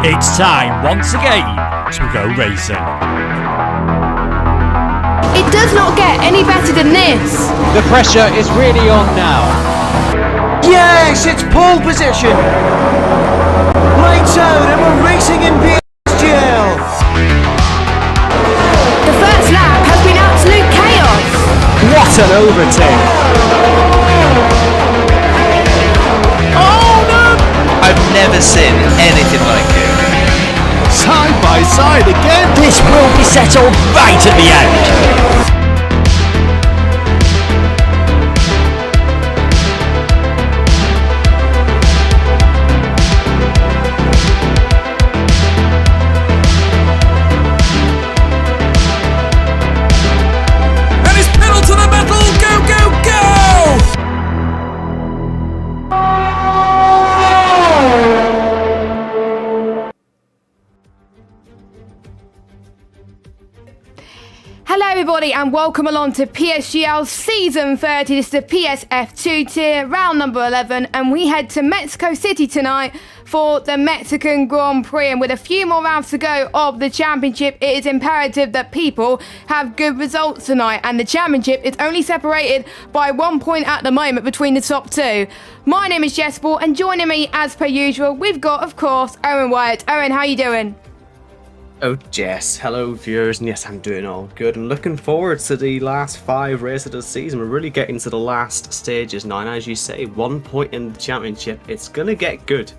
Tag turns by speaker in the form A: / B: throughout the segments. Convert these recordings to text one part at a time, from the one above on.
A: It's time once again to go racing.
B: It does not get any better than this.
C: The pressure is really on now.
D: Yes, it's pole position. Lights out and we're racing in PSGL.
B: The first lap has been absolute chaos.
D: What an overtake.
A: Oh no!
E: I've never seen anything like it.
A: Side by side again. This will be settled right at the end.
B: Hello everybody and welcome along to PSGL Season 30. This is the PSF2 tier, round number 11, and we head to Mexico City tonight for the Mexican Grand Prix. And with a few more rounds to go of the championship, it is imperative that people have good results tonight, and the championship is only separated by 1 point at the moment between the top two. My name is Jess Ball, and joining me as per usual, we've got, of course, Owen Wyatt. Owen, how you doing?
F: Oh, Jess. Hello, viewers. And yes, I'm doing all good. And looking forward to the last 5 races of the season. We're really getting to the last stages now. And as you say, 1 point in the championship. It's going to get good.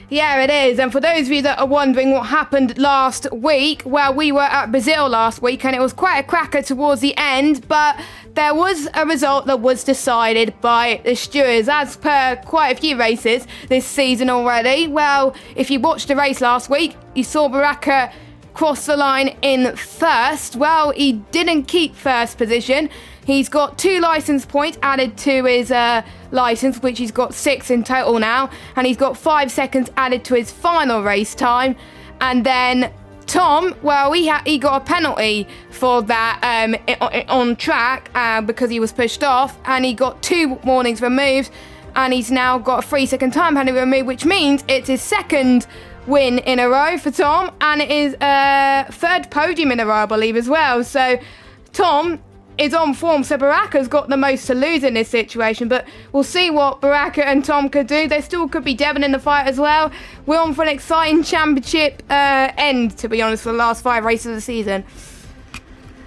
B: Yeah, it is. And for those of you that are wondering what happened last week, well, we were at Brazil last week and it was quite a cracker towards the end, but there was a result that was decided by the stewards, as per quite a few races this season already. Well, if you watched the race last week, you saw Baraka cross the line in first. Well, he didn't keep first position. He's got 2 license points added to his license, which he's got 6 in total now. And he's got 5 seconds added to his final race time. And then Tom, well, he got a penalty for that on track because he was pushed off. And he got 2 warnings removed. And he's now got a 3-second time penalty removed, which means it's his second win in a row for Tom. And it is third podium in a row, I believe, as well. So Tom is on form, so Baraka's got the most to lose in this situation, but we'll see what Baraka and Tom could do. There still could be Devon in the fight as well. We're on for an exciting championship end, to be honest, for the last 5 races of the season.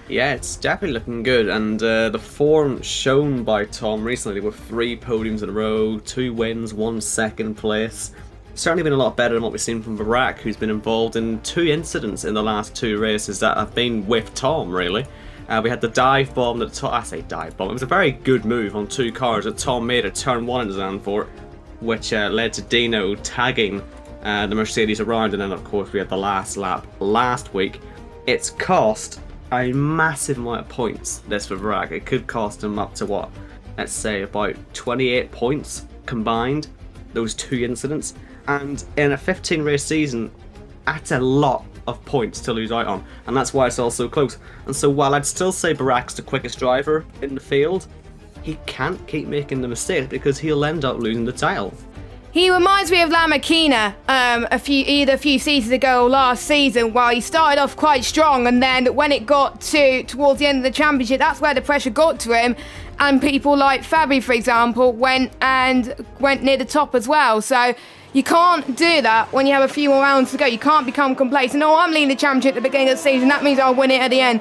F: Yeah, it's definitely looking good. And the form shown by Tom recently with 3 podiums in a row, 2 wins, 1 second place. Certainly been a lot better than what we've seen from Barak, who's been involved in 2 incidents in the last 2 races that have been with Tom, really. We had the dive bomb that I say dive bomb. It was a very good move on 2 cars that Tom made at turn 1 in Zandvoort, which led to Dino tagging the Mercedes around, and then of course we had the last lap last week. It's cost a massive amount of points, this for Barak. It could cost him up to what? Let's say about 28 points combined, those 2 incidents. And in a 15 race season, that's a lot of points to lose out on, and that's why it's all so close. And so while I'd still say Barak's the quickest driver in the field, he can't keep making the mistake because he'll end up losing the title.
B: He reminds me of Lamakina a few seasons ago or last season, while he started off quite strong, and then when it got towards the end of the championship, that's where the pressure got to him, and people like Fabry, for example, went near the top as well. So you can't do that when you have a few more rounds to go. You can't become complacent. Oh, I'm leading the championship at the beginning of the season, that means I'll win it at the end.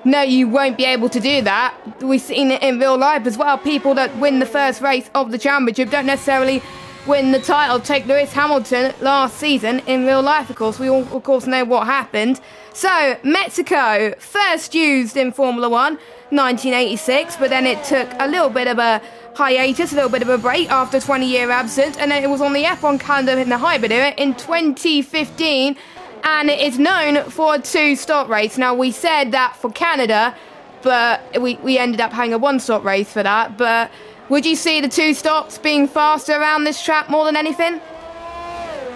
B: No, you won't be able to do that. We've seen it in real life as well. People that win the first race of the championship don't necessarily win the title. Take Lewis Hamilton last season in real life, of course. We all, of course, know what happened. So, Mexico, first used in Formula 1, 1986, but then it took a little bit of a hiatus, a little bit of a break after a 20-year absence, and then it was on the F1 calendar in the hybrid era in 2015, and it is known for a 2-stop race. Now, we said that for Canada, but we ended up having a 1-stop race for that. But would you see the 2 stops being faster around this track more than anything?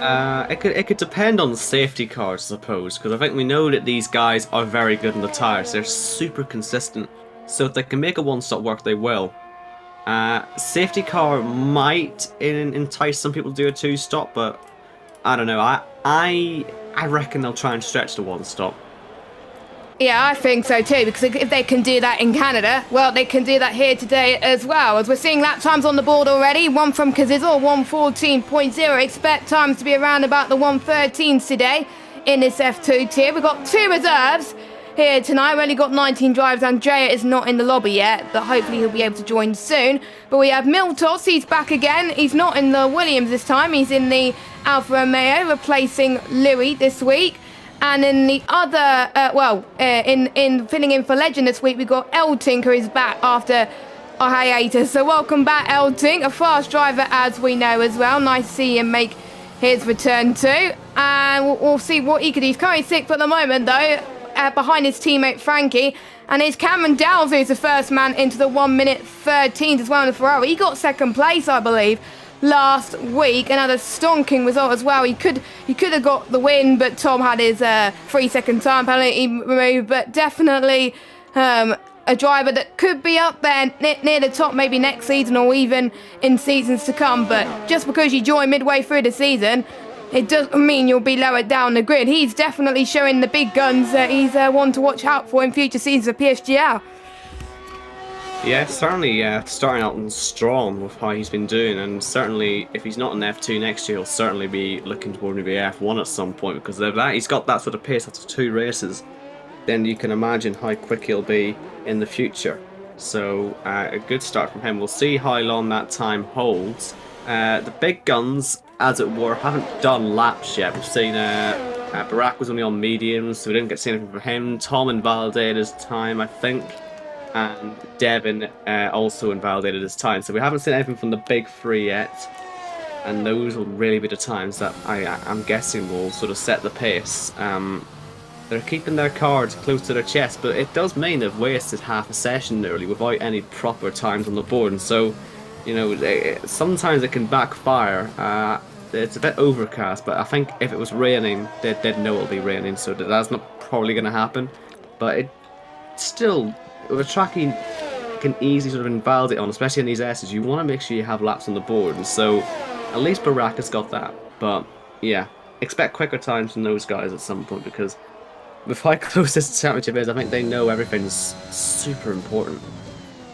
F: It could depend on the safety cars, I suppose, because I think we know that these guys are very good on the tyres. They're super consistent, so if they can make a 1-stop work, they will. Safety car might entice some people to do a 2-stop, but I don't know. I reckon they'll try and stretch the one stop.
B: Yeah, I think so too, because if they can do that in Canada, well, they can do that here today as well. As we're seeing lap times on the board already, one from Kazizel, 1:14.0. Expect times to be around about the 1:13s today in this F2 tier. We've got 2 reserves here tonight. We've only got 19 drivers. Andrea is not in the lobby yet, but hopefully he'll be able to join soon. But we have Miltos, he's back again. He's not in the Williams this time, he's in the Alfa Romeo, replacing Louis this week. And in the other, in filling in for Legend this week, we've got Elting, who is back after a hiatus. So welcome back, Elting, a fast driver as we know as well. Nice to see him make his return too. And we'll see what he could do. He's currently 6th at the moment though, behind his teammate Frankie. And it's Cameron Dowles who's the first man into the 1:13 as well in the Ferrari. He got 2nd place, I believe, last week, another stonking result as well. He could have got the win, but Tom had his 3-second time penalty removed. But definitely a driver that could be up there near the top maybe next season or even in seasons to come. But just because you join midway through the season, it doesn't mean you'll be lower down the grid. He's definitely showing the big guns that he's one to watch out for in future seasons of PSGL.
F: Yeah, certainly starting out strong with how he's been doing, and certainly if he's not in F2 next year, he'll certainly be looking toward maybe F1 at some point, because of that, he's got that sort of pace after 2 races. Then you can imagine how quick he'll be in the future. So a good start from him. We'll see how long that time holds. The big guns, as it were, haven't done laps yet. We've seen Barack was only on mediums, so we didn't get to see anything from him. Tom invalidated his time, I think. And Devin also invalidated his time. So we haven't seen anything from the big 3 yet. And those will really be the times that I'm guessing will sort of set the pace. They're keeping their cards close to their chest, but it does mean they've wasted half a session nearly without any proper times on the board. And so, you know, sometimes it can backfire. It's a bit overcast, but I think if it was raining, they'd know it'll be raining, so that's not probably going to happen. But it still, with a track you can easily sort of invalidate on, especially in these S's, you want to make sure you have laps on the board. And so at least Baraka's got that. But yeah, expect quicker times from those guys at some point, because with how close this championship is, I think they know everything's super important.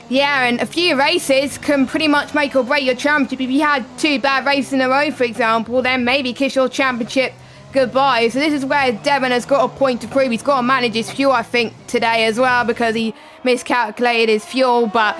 B: Yeah, and a few races can pretty much make or break your championship. If you had 2 bad races in a row, for example, then maybe kiss your championship goodbye. So this is where Devon has got a point to prove. He's got to manage his fuel, I think, today as well, because he miscalculated his fuel. But,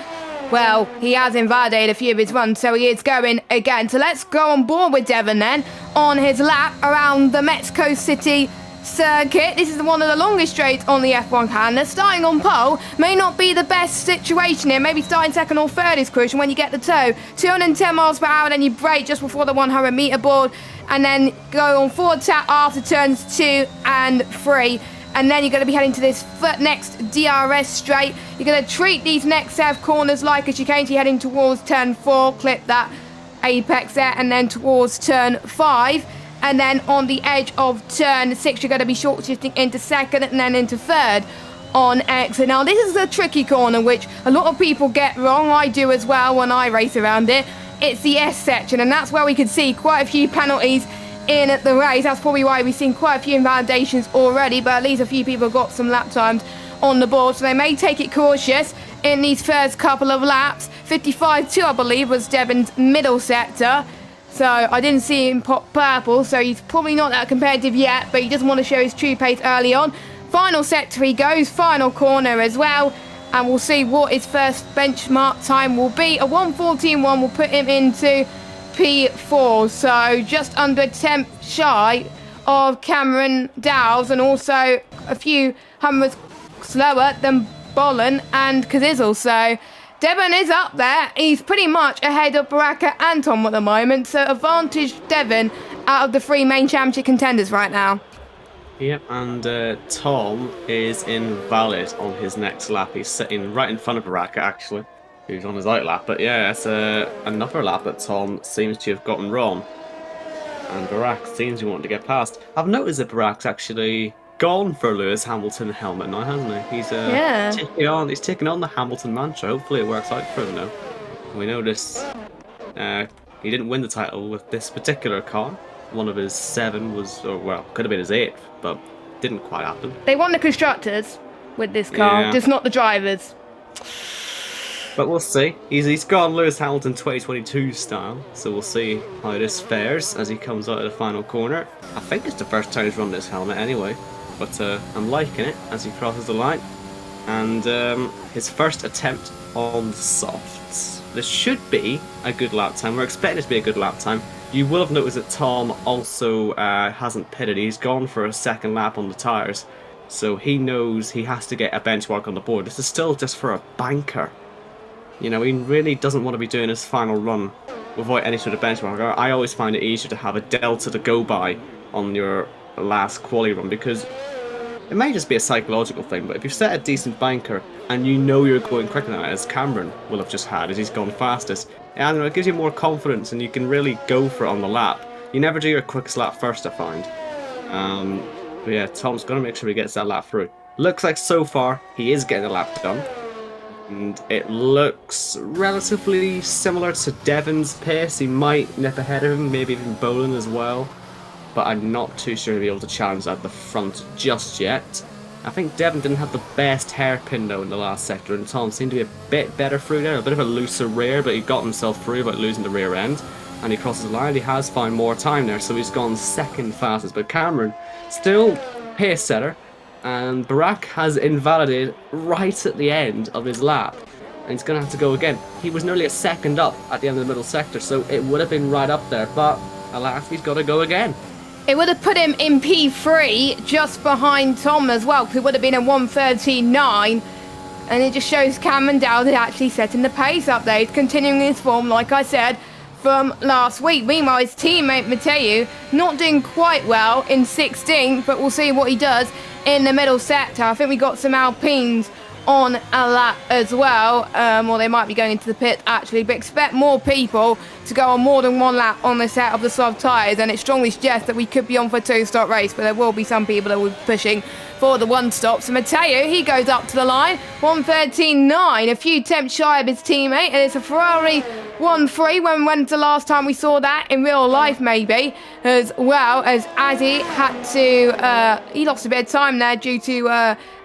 B: well, he has invalidated a few of his runs, so he is going again. So let's go on board with Devon then on his lap around the Mexico City circuit. This is one of the longest straights on the F1 calendar. Starting on pole may not be the best situation here. Maybe starting 2nd or 3rd is crucial when you get the toe. 210 miles per hour, then you brake just before the 100 meter board, and then go on forward tap after turns 2 and 3. And then you're going to be heading to this next DRS straight. You're going to treat these next set of corners like a chicane. You're heading towards turn 4, clip that apex there, and then towards turn 5. And then on the edge of turn 6, you're going to be short shifting into 2nd and then into 3rd on exit. Now, this is a tricky corner, which a lot of people get wrong. I do as well when I race around it. It's the S section, and that's where we could see quite a few penalties in the race. That's probably why we've seen quite a few invalidations already, but at least a few people got some lap times on the board, so they may take it cautious in these first couple of laps. 55.2, I believe, was Devon's middle sector. So I didn't see him pop purple, so he's probably not that competitive yet, but he doesn't want to show his true pace early on. Final sector he goes, final corner as well, and we'll see what his first benchmark time will be. A 1:14.1 will put him into P4, so just under a tenth shy of Cameron Dowles, and also a few hundredths slower than Bolin and Kazizel. So Devon is up there. He's pretty much ahead of Baraka and Tom at the moment. So advantage Devon out of the 3 main championship contenders right now.
F: Yep, and Tom is invalid on his next lap. He's sitting right in front of Baraka, actually, who's on his out lap. But yeah, it's another lap that Tom seems to have gotten wrong. And Barak seems to want to get past. I've noticed that Barak's actually gone for Lewis Hamilton helmet now, hasn't he? He's he's taking on the Hamilton mantra. Hopefully it works out for him now. We know this. He didn't win the title with this particular car, one of his 7 was, or well, could have been his 8th, but didn't quite happen.
B: They won the constructors with this car,
F: Yeah.
B: just not the drivers.
F: But we'll see. He's gone Lewis Hamilton 2022 style, so we'll see how this fares as he comes out of the final corner. I think it's the first time he's run this helmet anyway, but I'm liking it as he crosses the line. And his first attempt on the softs. This should be a good lap time. We're expecting it to be a good lap time. You will have noticed that Tom also hasn't pitted. He's gone for a second lap on the tyres, so he knows he has to get a benchmark on the board. This is still just for a banker. You know, he really doesn't want to be doing his final run without any sort of benchmark. I always find it easier to have a delta to go by on your last quali run, because it may just be a psychological thing, but if you've set a decent banker and you know you're going quicker than it, as Cameron will have just had as he's gone fastest, and it gives you more confidence and you can really go for it on the lap. You never do your quickest lap first, I find. But yeah, Tom's going to make sure he gets that lap through. Looks like so far he is getting a lap done. And it looks relatively similar to Devon's pace. He might nip ahead of him, maybe even Bolin as well. But I'm not too sure he'll be able to challenge at the front just yet. I think Devon didn't have the best hairpin though in the last sector, and Tom seemed to be a bit better through there. A bit of a looser rear, but he got himself through without losing the rear end. And he crosses the line. He has found more time there, so he's gone second fastest. But Cameron, still pace setter. And Barack has invalidated right at the end of his lap, and he's going to have to go again. He was nearly a second up at the end of the middle sector, so it would have been right up there, but alas, he's got to go again.
B: It would have put him in P3 just behind Tom as well, because it would have been a 1:13.9, and it just shows Cameron Dowd actually setting the pace up there. He's continuing his form, like I said, from last week. Meanwhile, his teammate Mateu not doing quite well in 16th, but we'll see what he does in the middle sector. I think we got some Alpines on a lap as well, or they might be going into the pit actually, but expect more people to go on more than one lap on the set of the soft tyres, and it strongly suggests that we could be on for a 2-stop race, but there will be some people that will be pushing for the 1-stop. So Mateu, he goes up to the line, 1:13.9, a few tenths shy of his teammate, and it's a Ferrari 1-3. When's the last time we saw that in real life, maybe, as well as Azzy had to, he lost a bit of time there due to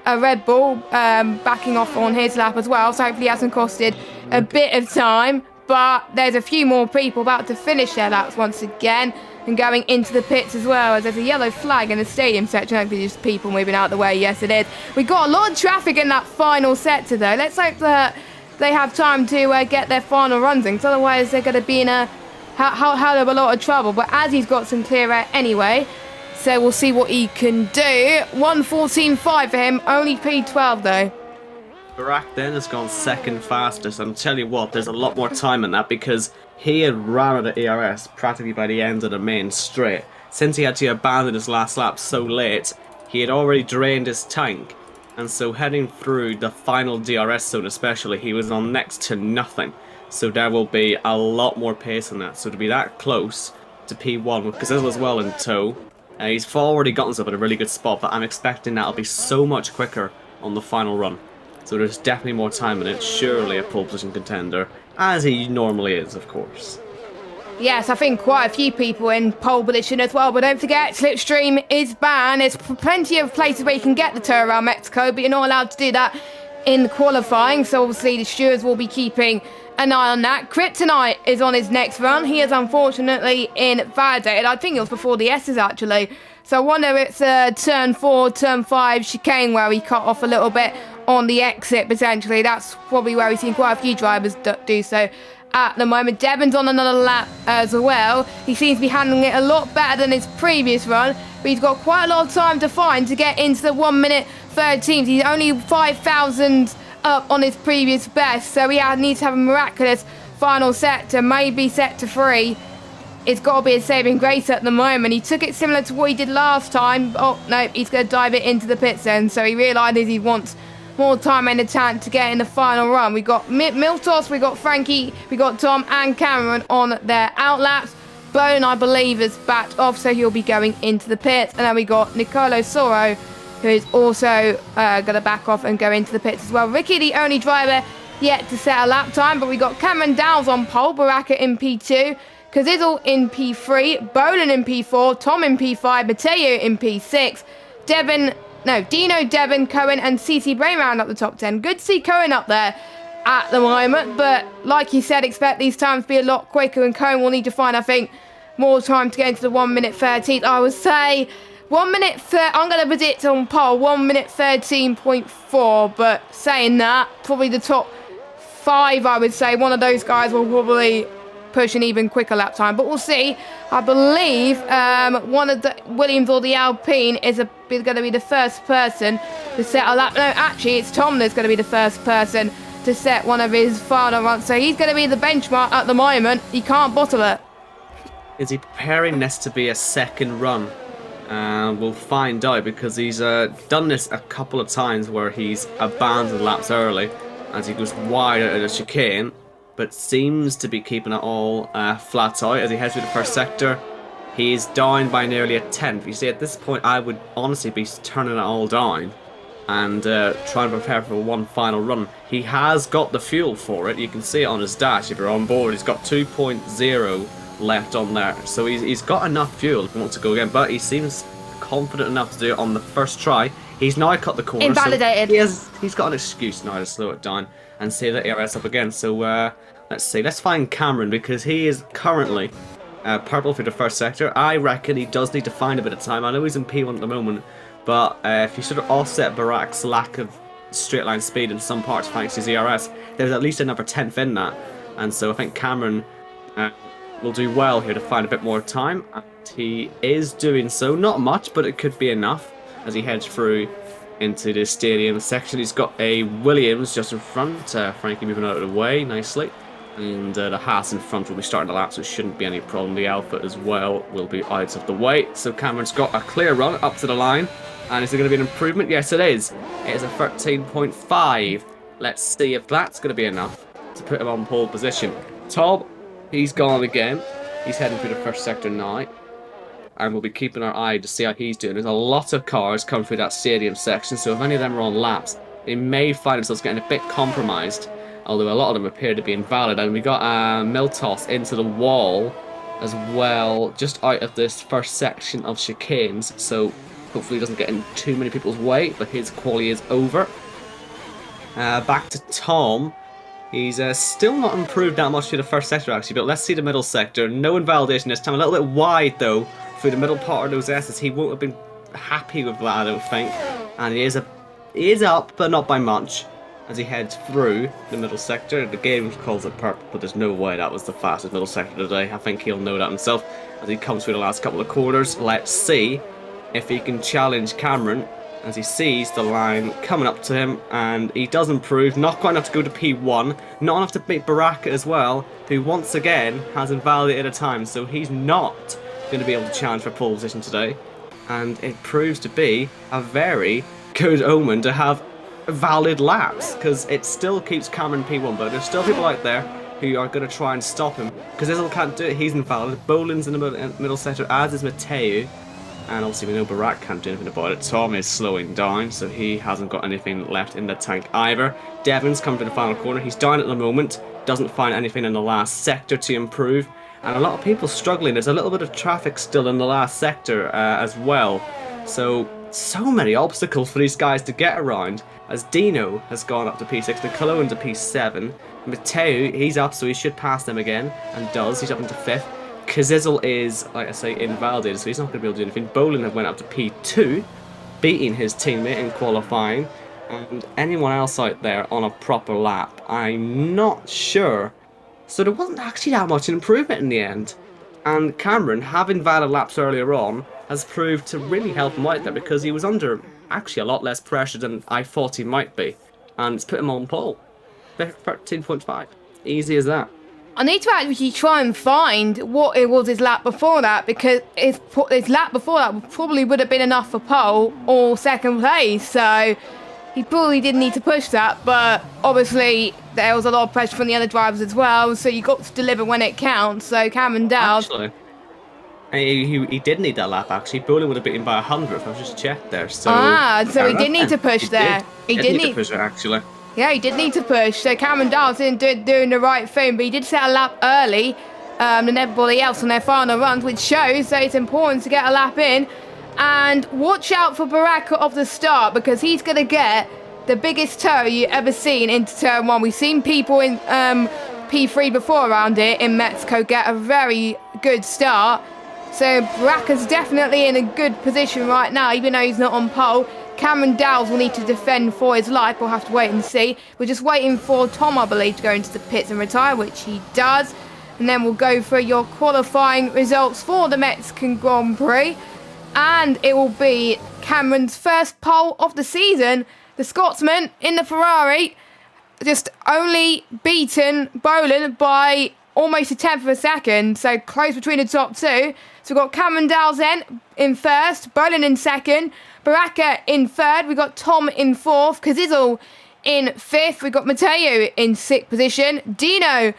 B: a Red Bull backing off on his lap as well, so hopefully it hasn't costed a bit of time. But there's a few more people about to finish their laps once again and going into the pits as well, as there's a yellow flag in the stadium section. Hopefully just people moving out of the way. Yes, it is. We got a lot of traffic in that final sector though. Let's hope that they have time to get their final runs in, because otherwise they're going to be in a hell of a lot of trouble. But as he's got some clear air anyway, so we'll see what he can do. 1:14.5 for him, only P12 though.
F: Barack then has gone second fastest, and I'll tell you what, there's a lot more time in that, because he had ran out of ERS practically by the end of the main straight. Since he had to abandon his last lap so late, he had already drained his tank, and so heading through the final DRS zone especially, he was on next to nothing. So there will be a lot more pace in that, so to be that close to P1 with Gazelle as well in tow, he's already gotten himself in a really good spot, but I'm expecting that'll be so much quicker on the final run. So there's definitely more time in it, surely a pole position contender, as he normally is, of course.
B: Yes, I think quite a few people in pole position as well, but don't forget, Slipstream is banned. There's plenty of places where you can get the tour around Mexico, but you're not allowed to do that in qualifying, so obviously the stewards will be keeping an eye on that. Kryptonite is on his next run. He is unfortunately invalidated. I think it was before the S's actually. So I wonder if it's a turn 4, turn 5 chicane where he cut off a little bit on the exit potentially. That's probably where we've seen quite a few drivers do so at the moment. Devon's on another lap as well. He seems to be handling it a lot better than his previous run, but he's got quite a lot of time to find to get into the 1:13. He's only 5,000 up on his previous best, so he needs to have a miraculous final sector, maybe sector 3. It's got to be a saving grace at the moment. He took it similar to what he did last time. Oh, no, he's going to dive it into the pits then. So he realises he wants more time in the tank to get in the final run. We got Miltos, we got Frankie, we got Tom and Cameron on their outlaps. Bone, I believe, is backed off, so he'll be going into the pits. And then we got Nicolo Soro, who is also going to back off and go into the pits as well. Ricky, the only driver yet to set a lap time, but we got Cameron Dowles on pole, Baraka in P2, Cazzizzle in P3, Bolin in P4, Tom in P5, Mateo in P6, Dino, Devon, Cohen, and CC Brain round up the top 10. Good to see Cohen up there at the moment, but like you said, expect these times to be a lot quicker, and Cohen will need to find, I think, more time to get into the 1 minute 13th. I would say 1 minute, I'm going to predict on pole 1 minute 13.4, but saying that, probably the top 5, I would say, one of those guys will probably push an even quicker lap time, but we'll see. I believe one of the Williams or the Alpine is going to be the first person to set a lap. No, actually, it's Tom that's going to be the first person to set one of his final runs. So he's going to be the benchmark at the moment. He can't bottle it.
F: Is he preparing this to be a second run? We'll find out, because he's done this a couple of times where he's abandoned laps early as he goes wide out of the chicane, but seems to be keeping it all flat out as he heads through the first sector. He's down by nearly a tenth. You see, at this point, I would honestly be turning it all down and trying to prepare for one final run. He has got the fuel for it. You can see it on his dash if you're on board. He's got 2.0 left on there, so he's got enough fuel if he wants to go again, but he seems confident enough to do it on the first try. He's now cut the corner.
B: Invalidated.
F: So he's got an excuse now to slow it down and save the ARS up again. So let's see. Let's find Cameron, because he is currently purple for the first sector. I reckon he does need to find a bit of time. I know he's in P1 at the moment, but if you sort of offset Barak's lack of straight line speed in some parts thanks to his ERS, there's at least another 10th in that. And so I think Cameron will do well here to find a bit more time. And he is doing so. Not much, but it could be enough as he heads through into the stadium section. He's got a Williams just in front. Frankie moving out of the way nicely. And the Haas in front will be starting the lap, so it shouldn't be any problem. The Alpha as well will be out of the way. So Cameron's got a clear run up to the line. And is there going to be an improvement? Yes, it is. It is a 13.5. Let's see if that's going to be enough to put him on pole position. Tom, he's gone again. He's heading through the first sector now. And we'll be keeping our eye to see how he's doing. There's a lot of cars coming through that stadium section, so if any of them are on laps, they may find themselves getting a bit compromised, although a lot of them appear to be invalid. And we got Miltos into the wall as well, just out of this first section of chicanes, so hopefully he doesn't get in too many people's way, but his quali is over. Back to Tom. He's still not improved that much through the first sector, actually, but let's see the middle sector. No invalidation this time. A little bit wide, though, through the middle part of those S's. He won't have been happy with that, I don't think. And he is up, but not by much, as he heads through the middle sector. The game calls it purple, but there's no way that was the fastest middle sector today. I think he'll know that himself as he comes through the last couple of corners. Let's see if he can challenge Cameron as he sees the line coming up to him, and he does improve. Not quite enough to go to P1, not enough to beat Baraka as well, who once again has invalidated a time, so he's not going to be able to challenge for pole position today. And it proves to be a very good omen to have valid laps, because it still keeps Cameron P1, but there's still people out there who are going to try and stop him, because Izzle can't do it. He's invalid. Bolin's in the middle sector, as is Mateo. And obviously we know Barak can't do anything about it. Tom is slowing down, so he hasn't got anything left in the tank either. Devon's come to the final corner. He's down at the moment. Doesn't find anything in the last sector to improve. And a lot of people struggling. There's a little bit of traffic still in the last sector as well. So many obstacles for these guys to get around. As Dino has gone up to P6, Nicolo into P7. Mateo, he's up, so he should pass them again. And does. He's up into 5th. Cazzizzle is, like I say, invalidated, so he's not going to be able to do anything. Bolin went up to P2, beating his teammate in qualifying. And anyone else out there on a proper lap, I'm not sure. So there wasn't actually that much improvement in the end. And Cameron, having valid laps earlier on, has proved to really help him out there, because he was under actually a lot less pressure than I thought he might be. And it's put him on pole. 13.5. Easy as that.
B: I need to actually try and find what it was his lap before that, because his lap before that probably would have been enough for pole or second place, so he probably didn't need to push that, but obviously there was a lot of pressure from the other drivers as well, so you got to deliver when it counts. So Cameron Dowd...
F: Actually, he did need that lap, actually. Bowling would have beaten by 100th, I've just checked there. So
B: so he did need to push there.
F: He did need to push it, actually.
B: Yeah, he did need to push. So Cameron Dowd's doing the right thing, but he did set a lap early than everybody else on their final runs, which shows that it's important to get a lap in. And watch out for Baraka off the start, because he's going to get the biggest toe you ever seen into turn 1. We've seen people in P3 before around here in Mexico get a very good start. So Baraka's definitely in a good position right now, even though he's not on pole. Cameron Dowles will need to defend for his life. We'll have to wait and see. We're just waiting for Tom, I believe, to go into the pits and retire, which he does. And then we'll go through your qualifying results for the Mexican Grand Prix. And it will be Cameron's first pole of the season. The Scotsman in the Ferrari just only beaten Boland by almost a tenth of a second. So close between the top two. So we've got Cameron Dowles in first, Boland in second, Baraka in third. We've got Tom in fourth, Kazizel in fifth. We've got Matteo in sixth position, Dino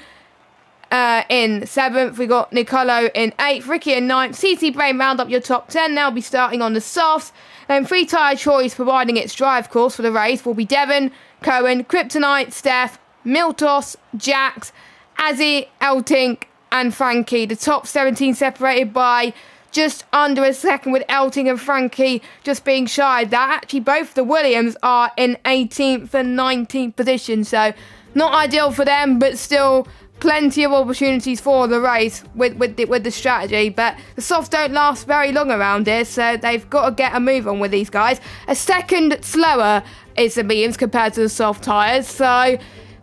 B: in seventh. We got Nicolo in eighth, Ricky in ninth. CC Brain round up your top 10. They'll be starting on the softs. Then free tyre choice providing its drive course for the race will be Devon, Cohen, Kryptonite, Steph, Miltos, Jax, Azzy, Eltink and Frankie. The top 17 separated by just under a second, with Elting and Frankie just being shy. That actually both the Williams are in 18th and 19th position, so not ideal for them, but still plenty of opportunities for the race with the strategy. But the softs don't last very long around here, so they've got to get a move on with these guys. A second slower is the mediums compared to the soft tyres, so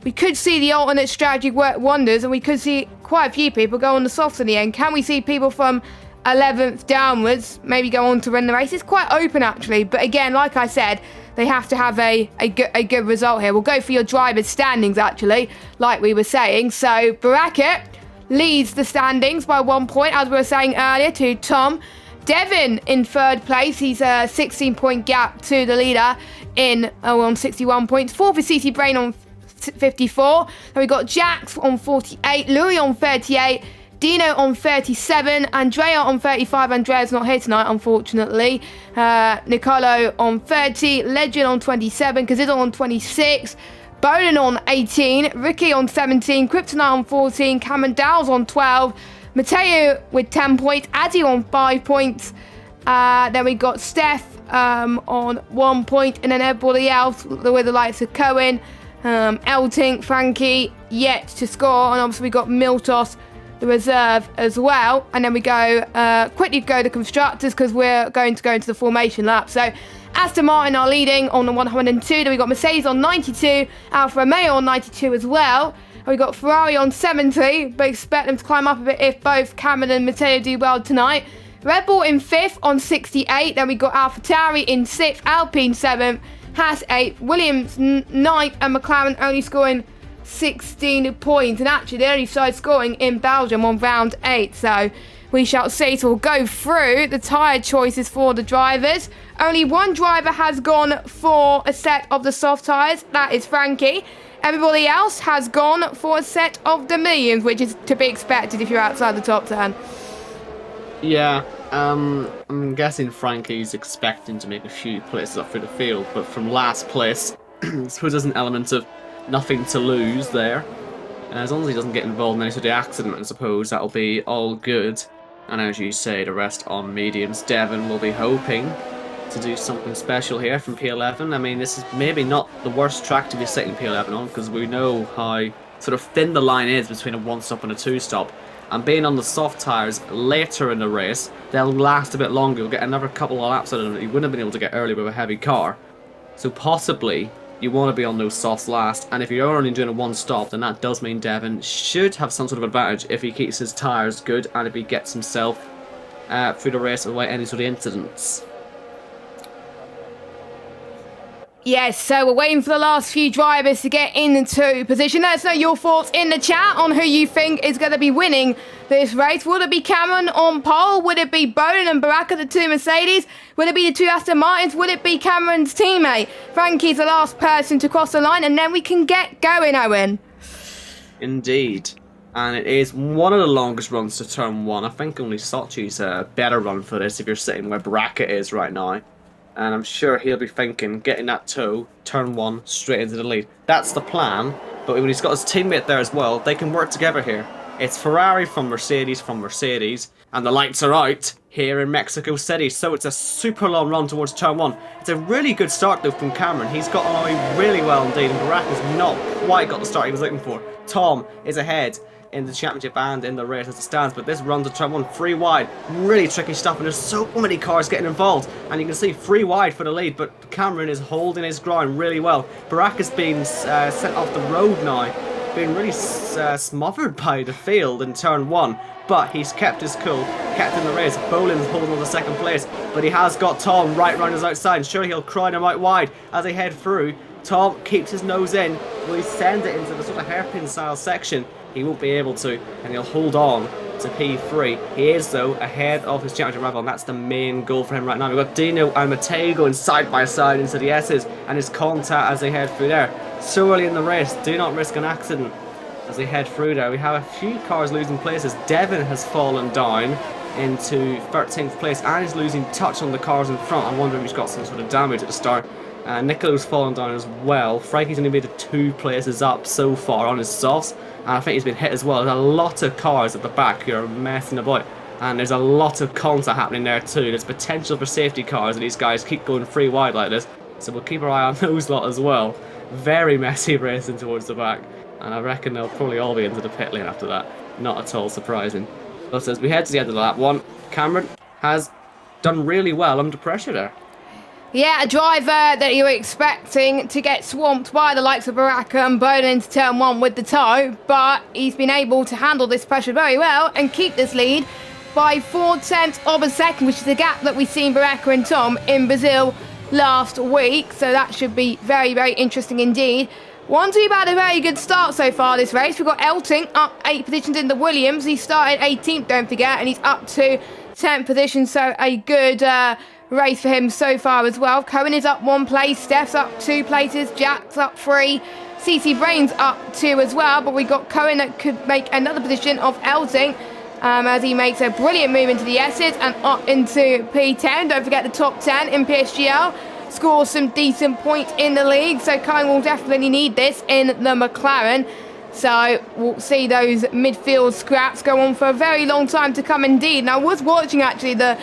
B: we could see the alternate strategy work wonders, and we could see quite a few people go on the softs in the end. Can we see people from 11th downwards maybe go on to win the race? It's quite open actually, but again, like I said, they have to have a good result here. We'll go for your driver's standings actually, like we were saying. So Baraka leads the standings by 1 point, as we were saying earlier, to Tom. Devon in third place. He's a 16-point gap to the leader on 61 points. Fourth is CC Brain on 54. Then we got Jax on 48, Louis on 38, Dino on 37, Andrea on 35. Andrea's not here tonight, unfortunately. Nicolo on 30, Legend on 27, Kazizel on 26, Bolan on 18, Ricky on 17, Kryptonite on 14, Cameron Dowles on 12, Matteo with 10 points, Addy on 5 points. Then we got Steph on 1 point, and then everybody else with the likes of Cohen, Elting, Frankie yet to score, and obviously we got Miltos, the reserve as well. And then we go quickly go to constructors, because we're going to go into the formation lap. So Aston Martin are leading on the 102. Then we got Mercedes on 92, Alfa Romeo on 92 as well. And we got Ferrari on 70, but expect them to climb up a bit if both Cameron and Matteo do well tonight. Red Bull in 5th on 68. Then we got AlphaTauri in 6th, Alpine 7th, Haas 8th, Williams 9th, and McLaren only scoring 16 points. And actually, they only started scoring in Belgium on round 8. So we shall see. So we'll go through the tyre choices for the drivers. Only one driver has gone for a set of the soft tyres. That is Frankie. Everybody else has gone for a set of the mediums, which is to be expected if you're outside the top 10.
F: Yeah, I'm guessing Frankie's expecting to make a few places up through the field, but from last place, I suppose there's an element of nothing to lose there. As long as he doesn't get involved in any sort of accident, I suppose that'll be all good. And as you say, the rest on mediums. Devon will be hoping to do something special here from P11. I mean, this is maybe not the worst track to be setting P11 on, because we know how sort of thin the line is between a 1-stop and a 2-stop. And being on the soft tyres later in the race, they'll last a bit longer. You'll get another couple of laps out of them that you wouldn't have been able to get earlier with a heavy car. So possibly you want to be on those softs last. And if you're only doing a 1-stop, then that does mean Devon should have some sort of advantage if he keeps his tyres good and if he gets himself through the race without any sort of incidents.
B: Yes, so we're waiting for the last few drivers to get into position. Let us know your thoughts in the chat on who you think is going to be winning this race. Would it be Cameron on pole? Would it be Bolan and Baraka, the two Mercedes? Would it be the two Aston Martins? Would it be Cameron's teammate? Frankie's the last person to cross the line, and then we can get going, Owen.
F: Indeed. And it is one of the longest runs to turn 1. I think only Sochi's a better run for this if you're sitting where Baraka is right now. And I'm sure he'll be thinking, getting that toe, turn 1, straight into the lead. That's the plan, but when he's got his teammate there as well, they can work together here. It's Ferrari from Mercedes, and the lights are out here in Mexico City. So it's a super long run towards turn 1. It's a really good start though from Cameron. He's got along really well indeed, and Barack has not quite got the start he was looking for. Tom is ahead in the championship and in the race as it stands, but this run to turn 1, 3 wide, really tricky stuff, and there's so many cars getting involved, and you can see 3 wide for the lead, but Cameron is holding his ground really well. Barack has been sent off the road now, being really smothered by the field in turn 1, but he's kept his cool, kept in the race. Boland's holding on to second place, but he has got Tom right round his outside, and sure he'll crowd him out wide as they head through. Tom keeps his nose in, will he send it into the sort of hairpin style section? He won't be able to, and he'll hold on to P3. He is, though, ahead of his championship rival, and that's the main goal for him right now. We've got Dino and Mateo going side by side into the S's, and his contact as they head through there. So early in the race, do not risk an accident as they head through there. We have a few cars losing places. Devon has fallen down into 13th place, and he's losing touch on the cars in front. I'm wondering if he's got some sort of damage at the start. Nicolo's fallen down as well. Frankie's only made it 2 places up so far on his softs, and I think he's been hit as well. There's a lot of cars at the back who are messing about, and there's a lot of contact happening there too. There's potential for safety cars, and these guys keep going 3 wide like this, so we'll keep our eye on those lot as well. Very messy racing towards the back, and I reckon they'll probably all be into the pit lane after that. Not at all surprising. But as we head to the end of lap 1, Cameron has done really well under pressure there.
B: Yeah, a driver that you were expecting to get swamped by the likes of Baraka and Bolan into turn 1 with the toe, but he's been able to handle this pressure very well and keep this lead by 0.4 of a second, which is the gap that we've seen Baraka and Tom in Brazil last week. So that should be very, very interesting indeed. We've had a very good start so far this race. We've got Elting up 8 positions in the Williams. He started 18th, don't forget, and he's up to 10th position, so a good race for him so far as well. Cohen is up 1 place, Steph's up 2 places, Jack's up 3, CC Brain's up 2 as well, but we got Cohen that could make another position of Elting as he makes a brilliant move into the S's and up into P10. Don't forget the top 10 in PSGL. Scores some decent points in the league, so Cohen will definitely need this in the McLaren. So we'll see those midfield scraps go on for a very long time to come indeed. And I was watching actually the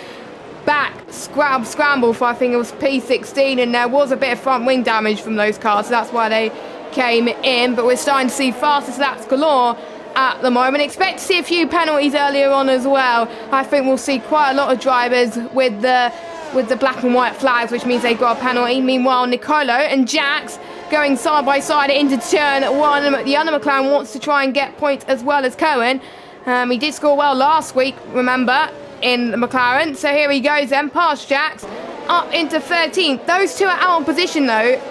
B: back scramble for, I think it was P16, and there was a bit of front wing damage from those cars, so that's why they came in. But we're starting to see fastest laps galore at the moment. Expect to see a few penalties earlier on as well. I think we'll see quite a lot of drivers with the black and white flags, which means they've got a penalty. Meanwhile, Nicolo and Jax going side by side into turn 1. The other McLaren wants to try and get points as well as Cohen. He did score well last week, remember, in the McLaren. So here he goes then, past Jax, up into 13th. Those two are out of position though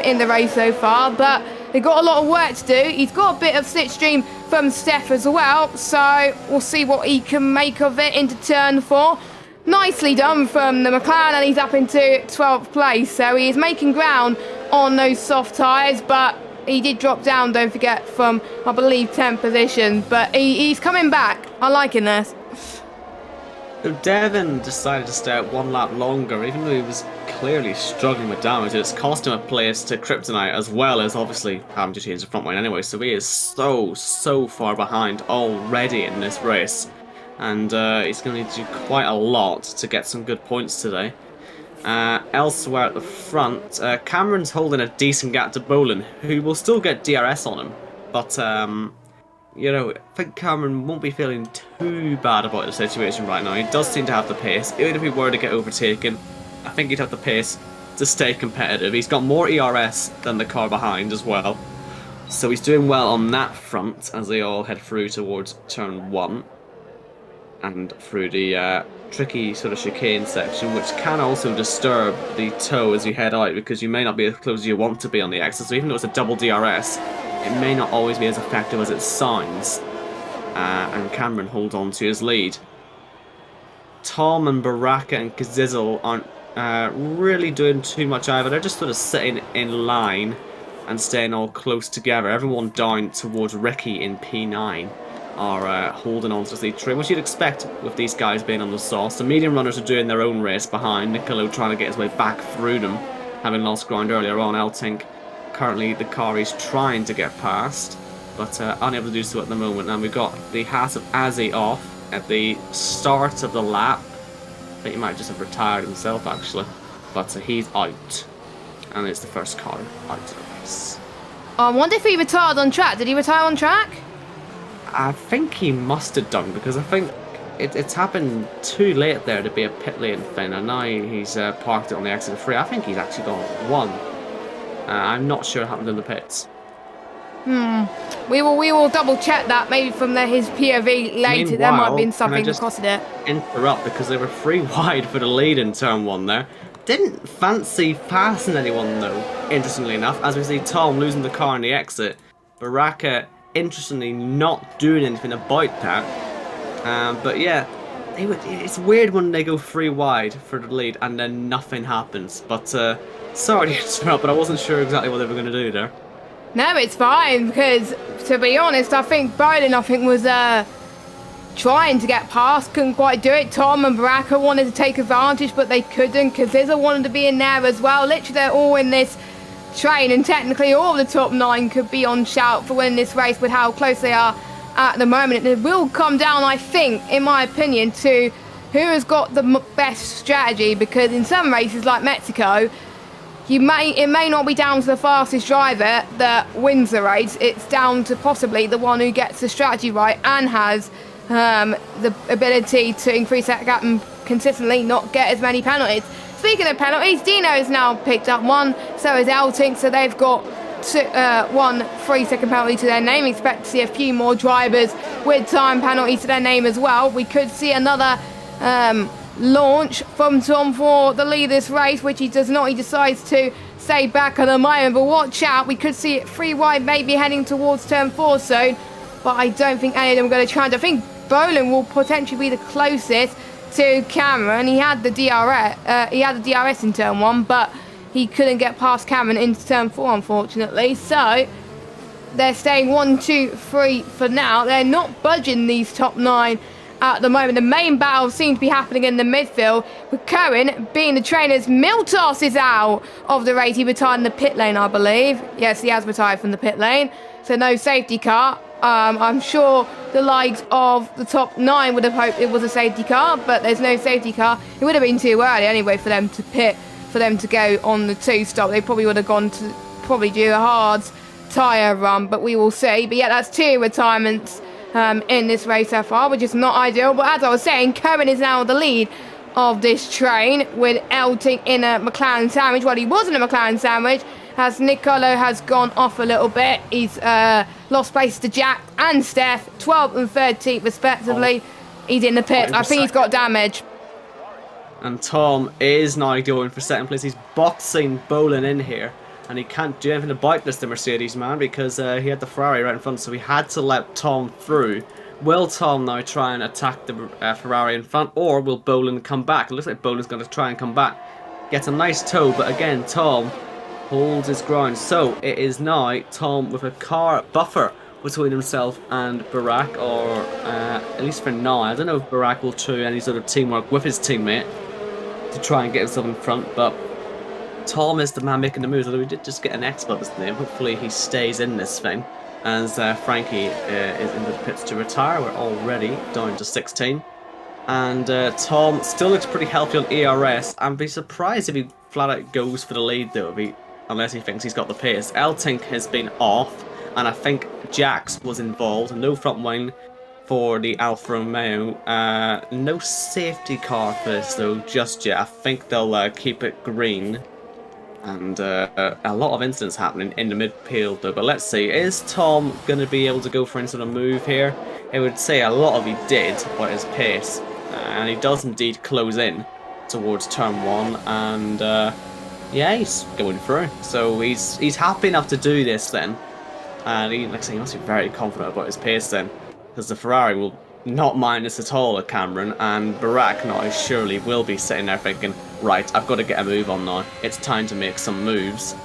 B: in the race so far, but they've got a lot of work to do. He's got a bit of slipstream from Steph as well, so we'll see what he can make of it into turn 4. Nicely done from the McLaren, and he's up into 12th place, so he is making ground on those soft tyres, but he did drop down, don't forget, from, I believe, 10th position, but he's coming back. I'm liking this.
F: So Devon decided to stay out 1 lap longer, even though he was clearly struggling with damage. It's cost him a place to Kryptonite, as well as obviously having to change the front line anyway, so he is so far behind already in this race. And he's going to need to do quite a lot to get some good points today. Elsewhere at the front, Cameron's holding a decent gap to Bolan, who will still get DRS on him. But, you know, I think Cameron won't be feeling too bad about the situation right now. He does seem to have the pace. Even if he were to get overtaken, I think he'd have the pace to stay competitive. He's got more ERS than the car behind as well. So he's doing well on that front as they all head through towards turn 1. And through the tricky sort of chicane section, which can also disturb the toe as you head out, because you may not be as close as you want to be on the exit. So even though it's a double DRS, it may not always be as effective as it sounds. And Cameron holds on to his lead. Tom and Baraka and Kazizel aren't really doing too much either. They're just sort of sitting in line and staying all close together. Everyone down towards Ricky in P9 are holding on to the trim, which you'd expect with these guys being on the sauce. The medium runners are doing their own race behind. Nicolo trying to get his way back through them, having lost ground earlier on. Eltink, currently the car he's trying to get past, but unable to do so at the moment. And we got the hat of Azzy off at the start of the lap. I think he might just have retired himself actually, but he's out, and it's the first car out of the race.
B: I wonder if he retired on track. Did he retire on track?
F: I think he must have done, because I think it's happened too late there to be a pit lane thing, and now he's parked it on the exit of 3. I think he's actually gone 1. I'm not sure what happened in the pits.
B: We will double check that maybe from his POV later. There might have been something that costed it.
F: Interrupt, because they were 3 wide for the lead in turn 1 there. Didn't fancy passing anyone though, interestingly enough, as we see Tom losing the car in the exit. Baraka, interestingly, not doing anything about that. But yeah, it's weird when they go 3 wide for the lead and then nothing happens. But sorry to interrupt, but I wasn't sure exactly what they were going to do there.
B: No, it's fine, because to be honest, I think Bowden was trying to get past, couldn't quite do it. Tom and Baraka wanted to take advantage, but they couldn't, because Zizza wanted to be in there as well. Literally, they're all in this train, and technically all the top 9 could be on shout for winning this race with how close they are at the moment. It will come down, I think, in my opinion, to who has got the best strategy, because in some races like Mexico, it may not be down to the fastest driver that wins the race. It's down to possibly the one who gets the strategy right and has the ability to increase that gap and consistently not get as many penalties. Speaking of penalties, Dino has now picked up 1, so is Elting, so they've got 1 3-second penalty to their name. Expect to see a few more drivers with time penalties to their name as well. We could see another launch from Tom for the lead of this race, which he does not. He decides to stay back at the moment, but watch out, we could see it 3 wide, maybe heading towards turn 4 soon, but I don't think any of them are going to try. I think Boland will potentially be the closest to Cameron. He had the DRS in turn 1, but he couldn't get past Cameron into turn 4, unfortunately. So they're staying 1, 2, 3 for now. They're not budging, these top 9 at the moment. The main battle seems to be happening in the midfield, with Cohen being the trainers. Miltos is out of the race. He retired in the pit lane, I believe. Yes, he has retired from the pit lane, so no safety car. I'm sure the likes of the top 9 would have hoped it was a safety car, but there's no safety car. It would have been too early anyway for them to pit, for them to go on the 2 stop. They probably would have gone to do a hard tyre run, but we will see. But yeah, that's 2 retirements in this race so far, which is not ideal. But as I was saying, Cohen is now the lead of this train, with Elting in a McLaren sandwich. Well, he was in a McLaren sandwich, as Nicolo has gone off a little bit. He's lost place to Jack and Steph, 12th and 13th respectively. He's in the pit. I think he's got damage.
F: And Tom is now going for 2nd place. He's boxing Bolin in here, and he can't do anything about this, the Mercedes man, because he had the Ferrari right in front, so he had to let Tom through. Will Tom now try and attack the Ferrari in front, or will Bolin come back? It looks like Bolin's going to try and come back. Gets a nice toe, but again, Tom holds his ground. So it is now Tom with a car buffer between himself and Barak, or at least for now. I don't know if Barak will do any sort of teamwork with his teammate to try and get himself in front, but Tom is the man making the moves, although we did just get an X above his name. Hopefully he stays in this thing, as Frankie is in the pits to retire. We're already down to 16. And Tom still looks pretty healthy on ERS. I'd be surprised if he flat out goes for the lead though, unless he thinks he's got the pace. Eltink has been off, and I think Jax was involved. No front wing for the Alfa Romeo. No safety car for this though just yet. I think they'll keep it green. And a lot of incidents happening in the midfield though. But let's see, is Tom going to be able to go for any sort of move here? It would say a lot of he did by his pace. And he does indeed close in towards turn 1. And yeah, he's going through. So he's happy enough to do this then. And like I say, he must be very confident about his pace then, because the Ferrari will not mind this at all at Cameron, and Barak now surely will be sitting there thinking, right, I've got to get a move on now. It's time to make some moves.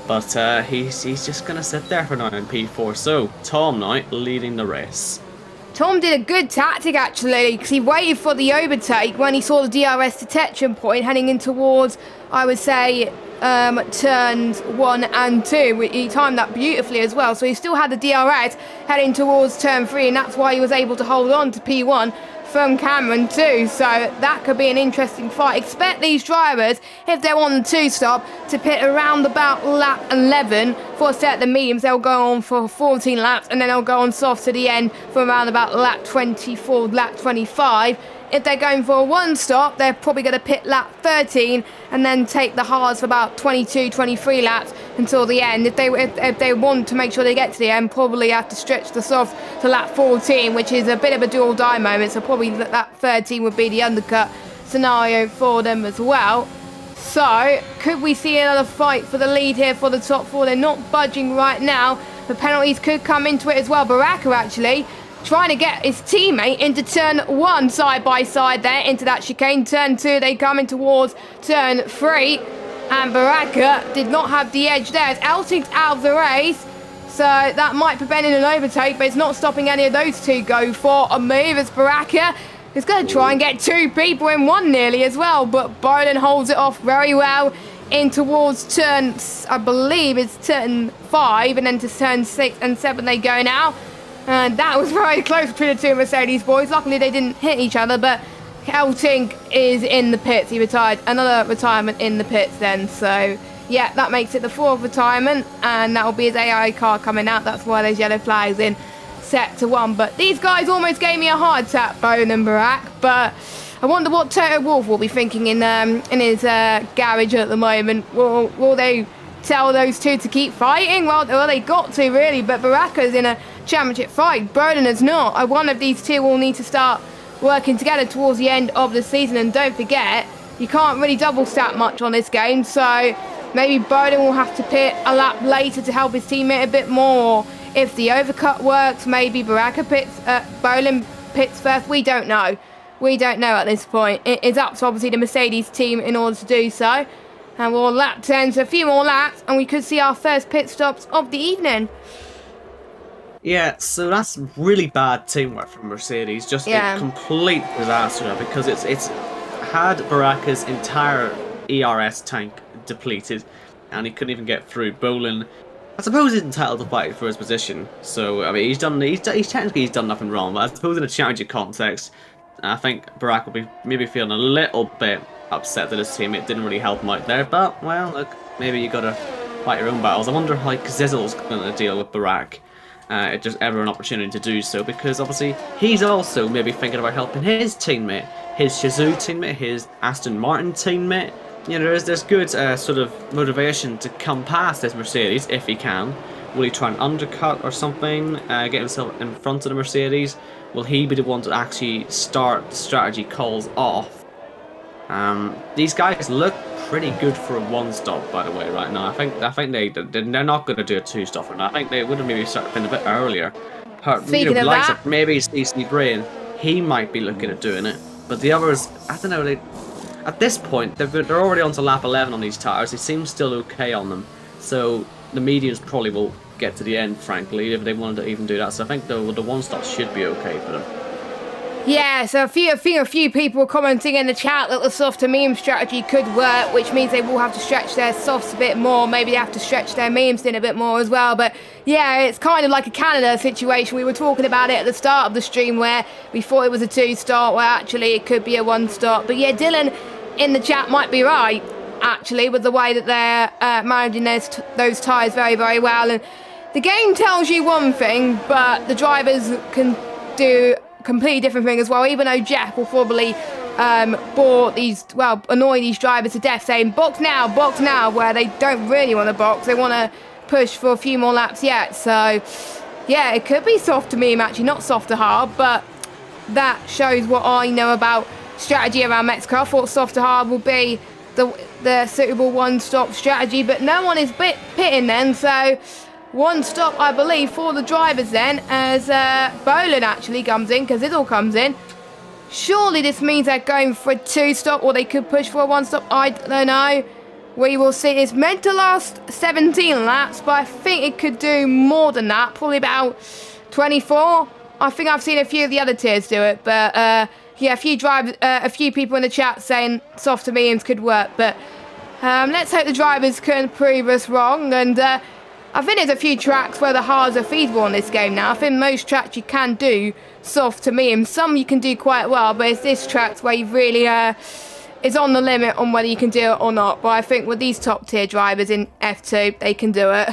F: But he's just going to sit there for now in P4. So Tom now leading the race.
B: Tom did a good tactic actually, because he waited for the overtake when he saw the DRS detection point heading in towards, I would say, turns 1 and 2. He timed that beautifully as well, so he still had the DRS heading towards turn 3, and that's why he was able to hold on to P1 from Cameron too. So that could be an interesting fight. Expect these drivers, if they're on the 2-stop, to pit around about lap 11 for a set of the mediums. They'll go on for 14 laps, and then they'll go on soft to the end for around about lap 24, lap 25. If they're going for a 1-stop, they're probably going to pit lap 13 and then take the hards for about 22, 23 laps until the end. If they want to make sure they get to the end, probably have to stretch the soft to lap 14, which is a bit of a dual die moment. So probably lap 13 would be the undercut scenario for them as well. So could we see another fight for the lead here for the top 4? They're not budging right now. The penalties could come into it as well. Baraka actually trying to get his teammate into turn 1 side by side there into that chicane. Turn 2, they come in towards turn 3, and Baraka did not have the edge there. As Elting's out of the race, so that might prevent an overtake, but it's not stopping any of those two go for a move, as Baraka is going to try and get 2 people in 1 nearly as well, but Bolan holds it off very well in towards turn, I believe it's turn 5, and then to turn 6 and 7 they go now. And that was very close between the two Mercedes boys. Luckily they didn't hit each other, but Elting is in the pits. He retired. Another retirement in the pits then. So yeah, that makes it the 4th retirement, and that will be his AI car coming out. That's why there's yellow flags in sector 1. But these guys almost gave me a heart attack, Bolan and Barak. But I wonder what Toto Wolff will be thinking in his garage at the moment. Will they tell those two to keep fighting? Well, they got to really, but Baraka's in a championship fight. Bolan is not. One of these two will need to start working together towards the end of the season, and don't forget, you can't really double stat much on this game, so maybe Bolan will have to pit a lap later to help his teammate a bit more. If the overcut works, maybe Baraka Bolan pits first. We don't know. We don't know at this point. It is up to obviously the Mercedes team in order to do so. And we'll lap 10, so a few more laps, and we could see our first pit stops of the evening.
F: Yeah, so that's really bad teamwork from Mercedes. Just a complete disaster now, because it's had Baraka's entire ERS tank depleted, and he couldn't even get through. Bolan, I suppose, is entitled to fight for his position. So I mean, he's technically done nothing wrong, but I suppose in a championship context, I think Baraka will be maybe feeling a little bit upset that his teammate didn't really help him out there. But well, look, maybe you gotta fight your own battles. I wonder how Zizzle's going to deal with Barak. Just ever an opportunity to do so, because obviously he's also maybe thinking about helping his teammate, his Shazoo teammate, his Aston Martin teammate. You know, there's good sort of motivation to come past this Mercedes if he can. Will he try and undercut or something, get himself in front of the Mercedes? Will he be the one to actually start the strategy calls off? These guys look pretty good for a 1-stop, by the way, right now. I think they're not going to do a 2-stop for now. I think they would have maybe started a bit earlier.
B: Speaking of
F: likes
B: that,
F: of maybe CC Brain, he might be looking at doing it. But the others, I don't know. At this point, they're already on to lap 11 on these tires. They seem still okay on them. So the mediums probably will get to the end, frankly, if they wanted to even do that. So I think the 1-stop should be okay for them.
B: yeah, so a few people were commenting in the chat that the soft to medium strategy could work, which means they will have to stretch their softs a bit more. Maybe they have to stretch their mediums in a bit more as well. But yeah, it's kind of like a Canada situation. We were talking about it at the start of the stream where we thought it was a 2-stop, where actually it could be a 1-stop. But yeah, Dylan in the chat might be right, actually, with the way that they're managing those tyres very, very well. And the game tells you one thing, but the drivers can do completely different thing as well, even though Jeff will probably annoy these drivers to death, saying box now, where they don't really want to box. They want to push for a few more laps yet. So yeah, it could be soft to medium, actually, not soft to hard, but that shows what I know about strategy around Mexico. I thought soft to hard would be the suitable 1-stop strategy, but no one is pitting then, so 1-stop, I believe, for the drivers then, as Bolan actually comes in, because it all comes in. Surely this means they're going for a 2-stop, or they could push for a 1-stop. I don't know. We will see. It's meant to last 17 laps, but I think it could do more than that, probably about 24. I think I've seen a few of the other tiers do it, but yeah, a few people in the chat saying soft to mediums could work, but Let's hope the drivers can prove us wrong. And I think there's a few tracks where the hards are feasible in this game now. I think most tracks you can do soft to medium. Some you can do quite well, but it's this tracks where you really is on the limit on whether you can do it or not. But I think with these top tier drivers in F2, they can do it.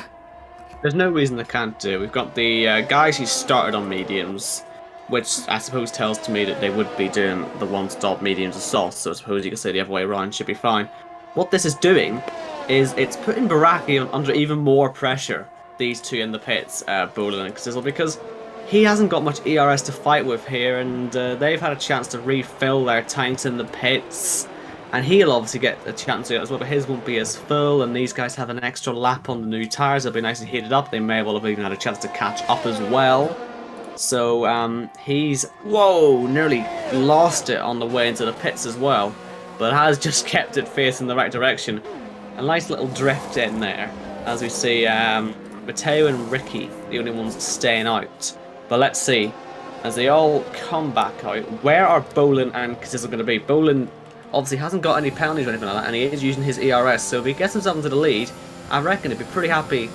F: There's no reason they can't do. We've got the guys who started on mediums, which I suppose tells to me that they would be doing the one-stop mediums or soft, so I suppose you could say the other way around should be fine. What this is doing is it's putting Baraki under even more pressure, these two in the pits, Bolin and Sizzle, because he hasn't got much ERS to fight with here, and they've had a chance to refill their tanks in the pits, and he'll obviously get a chance to do it as well, but his won't be as full, and these guys have an extra lap on the new tyres. They'll be nice and heated up. They may well have even had a chance to catch up as well. So he's, whoa, nearly lost it on the way into the pits as well, but has just kept it facing the right direction. A nice little drift in there, as we see Matteo and Ricky, the only ones staying out. But let's see, as they all come back out, where are Bolin and Kazizel going to be? Bolin obviously hasn't got any penalties or anything like that, and he is using his ERS, so if he gets himself into the lead, I reckon he'd be pretty happy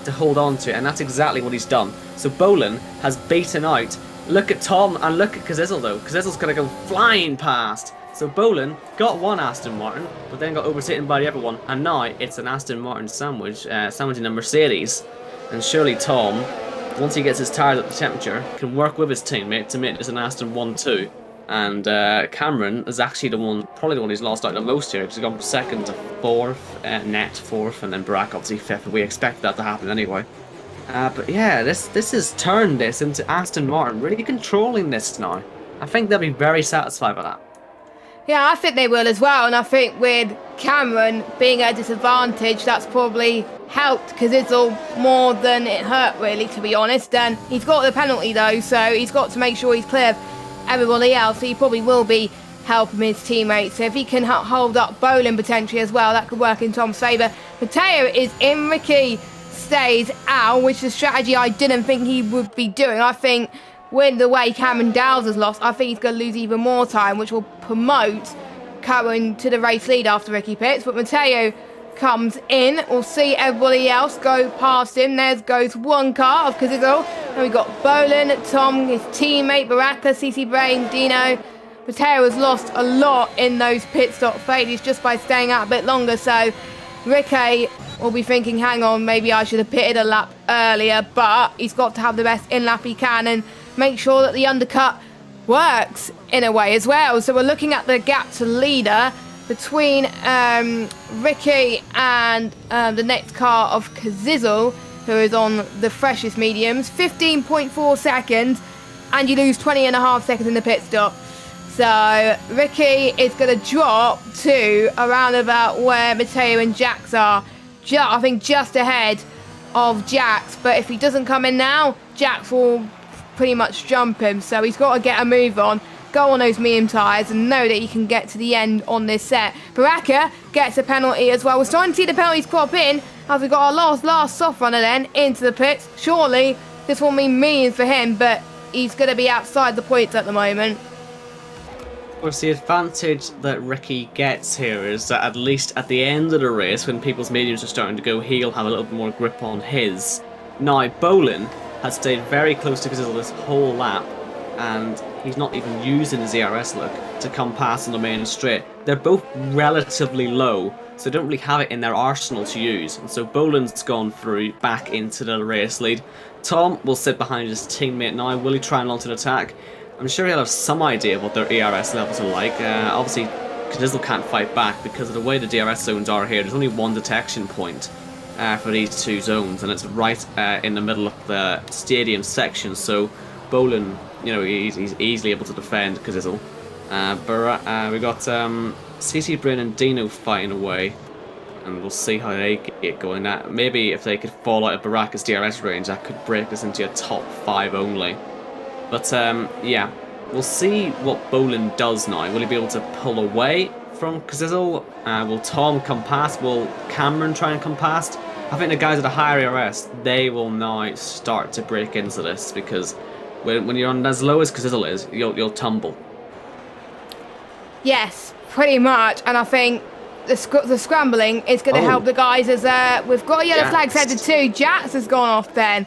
F: to hold on to it, and that's exactly what he's done. So Bolin has beaten out, look at Tom and look at Kazizel though. Kazizel's going to go flying past. So Bolin got one Aston Martin, but then got overtaken by the other one, and now it's an Aston Martin sandwich, sandwiching a Mercedes. And surely Tom, once he gets his tyres up to temperature, can work with his teammate to make this an Aston 1-2. And Cameron is actually probably the one who's lost out the most here, because he's gone from second to fourth, net fourth, and then Barack obviously fifth. We expect that to happen anyway. But yeah, this has turned this into Aston Martin really controlling this now. I think they'll be very satisfied with that.
B: Yeah, I think they will as well, and I think with Cameron being at a disadvantage, that's probably helped Kazizel more than it hurt, really, to be honest. And he's got the penalty though, so he's got to make sure he's clear of everybody else, so he probably will be helping his teammates. So if he can hold up Bolin potentially as well, that could work in Tom's favour. Matteo is in, Ricky stays out, which is a strategy I didn't think he would be doing. I think with the way Cameron Dowles has lost, I think he's going to lose even more time, which will promote Cameron to the race lead after Ricky pits. But Matteo comes in. We'll see everybody else go past him. There goes one car of Kazizel. And we've got Bolin, Tom, his teammate, Baraka, CC Brain, Dino. Matteo has lost a lot in those pit stop failures just by staying out a bit longer. So Ricky will be thinking, hang on, maybe I should have pitted a lap earlier. But he's got to have the best in lap he can and make sure that the undercut works in a way as well. So we're looking at the gap to leader between Ricky and the next car of Kazizel, who is on the freshest mediums, 15.4 seconds, and you lose 20.5 seconds in the pit stop. So Ricky is going to drop to around about where Matteo and Jax are. I think just ahead of Jax, but if he doesn't come in now, Jax will pretty much jump him, so he's got to get a move on, go on those medium tyres and know that he can get to the end on this set. Baraka gets a penalty as well. We're starting to see the penalties crop in as we've got our last soft runner then into the pits. Surely this will mean millions for him, but he's going to be outside the points at the moment.
F: Of course, the advantage that Ricky gets here is that at least at the end of the race, when people's mediums are starting to go, he'll have a little bit more grip on his. Now, Bolin has stayed very close to Kazizel this whole lap, and he's not even using his ERS look to come past on the main straight. They're both relatively low, so they don't really have it in their arsenal to use. And so Bolin's gone through back into the race lead. Tom will sit behind his teammate now. Will he try and launch an attack? I'm sure he'll have some idea of what their ERS levels are like. Obviously, Kazizel can't fight back because of the way the DRS zones are here. There's only one detection point for these two zones, and it's right in the middle of the stadium section. So Bolin, you know, he's easily able to defend Kazizel. But we got CC Brain and Dino fighting away, and we'll see how they get going. Maybe if they could fall out of Baraka's DRS range, that could break us into a top 5 only. But yeah, we'll see what Bolin does now. Will he be able to pull away from Kazizel? Will Tom come past? Will Cameron try and come past? I think the guys at a higher ERS, they will now start to break into this, because when you're on as low as Kazizel is, you'll tumble.
B: Yes, pretty much. And I think the scrambling is going to help the guys as we've got a yellow flag centre too. Jax has gone off then.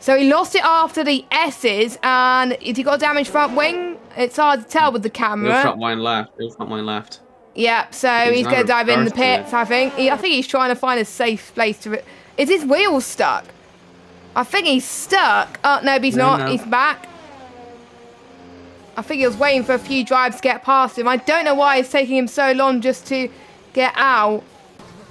B: So he lost it after the S's, and has he got a damaged front wing? It's hard to tell with the camera.
F: Front wing left.
B: Yeah, so he's going to dive in the pits, I think. I think he's trying to find a safe place to... Is his wheel stuck? I think he's stuck. Oh, no, he's not. No. He's back. I think he was waiting for a few drives to get past him. I don't know why it's taking him so long just to get out.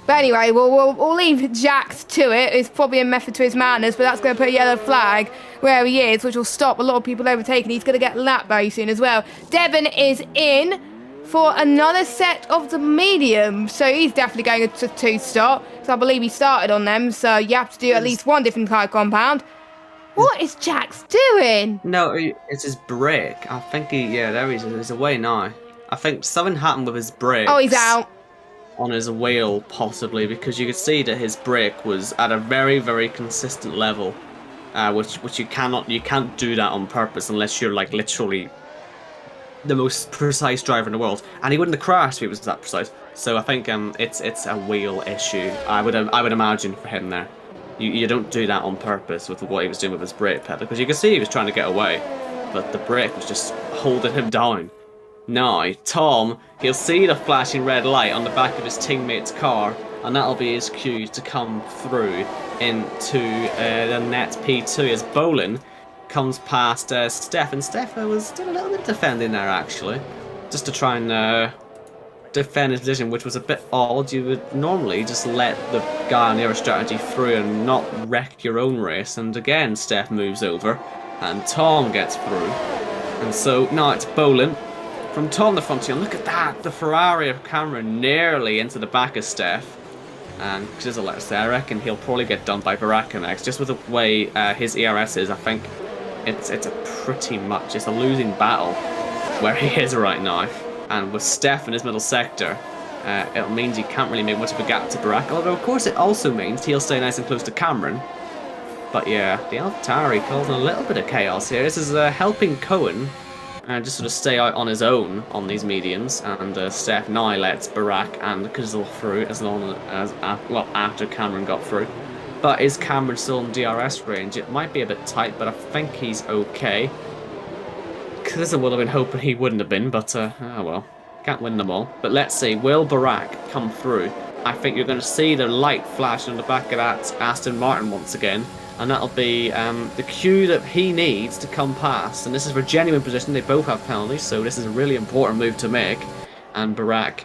B: But anyway, we'll leave Jax to it. It's probably a method to his madness, but that's going to put a yellow flag where he is, which will stop a lot of people overtaking. He's going to get lapped very soon as well. Devon is in for another set of the medium. So he's definitely going to 2-stop. So I believe he started on them. So you have to do at least one different tyre compound. What is Jax doing?
F: No, it's his brake. I think there he is. He's away now. I think something happened with his brakes.
B: Oh, he's out.
F: On his wheel, possibly, because you could see that his brake was at a very, very consistent level, which you can't do that on purpose unless you're like literally the most precise driver in the world, and he wouldn't have crashed if he was that precise. So I think it's a wheel issue. I would imagine for him there. You don't do that on purpose with what he was doing with his brake pedal, because you could see he was trying to get away, but the brake was just holding him down. Now, Tom, he'll see the flashing red light on the back of his teammate's car, and that'll be his cue to come through into the net P2 as Bolin comes past Steph, and Steph was doing a little bit of defending there actually, just to try and defend his position, which was a bit odd. You would normally just let the guy on the other strategy through and not wreck your own race, and again Steph moves over, and Tom gets through, and so now it's Bolin. From Tom the Frontier, look at that! The Ferrari of Cameron nearly into the back of Steph. And Jizzle, let's say, I reckon he'll probably get done by Baraka next. Just with the way his ERS is, I think it's a pretty much, it's a losing battle where he is right now. And with Steph in his middle sector, it means he can't really make much of a gap to Baraka. Although, of course, it also means he'll stay nice and close to Cameron. But yeah, the AlphaTauri causing a little bit of chaos here. This is helping Cohen just sort of stay out on his own on these mediums, and Steph now lets Barak and Kazil through as long as, after Cameron got through. But is Cameron still in DRS range? It might be a bit tight, but I think he's okay. Kazil would have been hoping he wouldn't have been, but oh well, can't win them all. But let's see, will Barak come through? I think you're going to see the light flash on the back of that Aston Martin once again. And that'll be the cue that he needs to come past. And this is for genuine position. They both have penalties, so this is a really important move to make. And Barak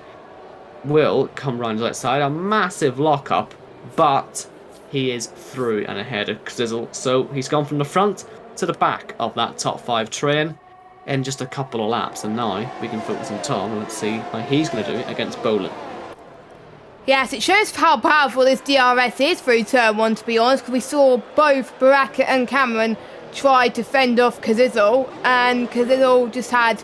F: will come round to that side. A massive lock-up, but he is through and ahead of Kzizzle. So he's gone from the front to the back of that top 5 train in just a couple of laps. And now we can focus on Tom and let's see how he's going to do it against Bolin.
B: Yes, it shows how powerful this DRS is through turn 1, to be honest, because we saw both Baraka and Cameron try to fend off Kzizzle, and Kzizzle just had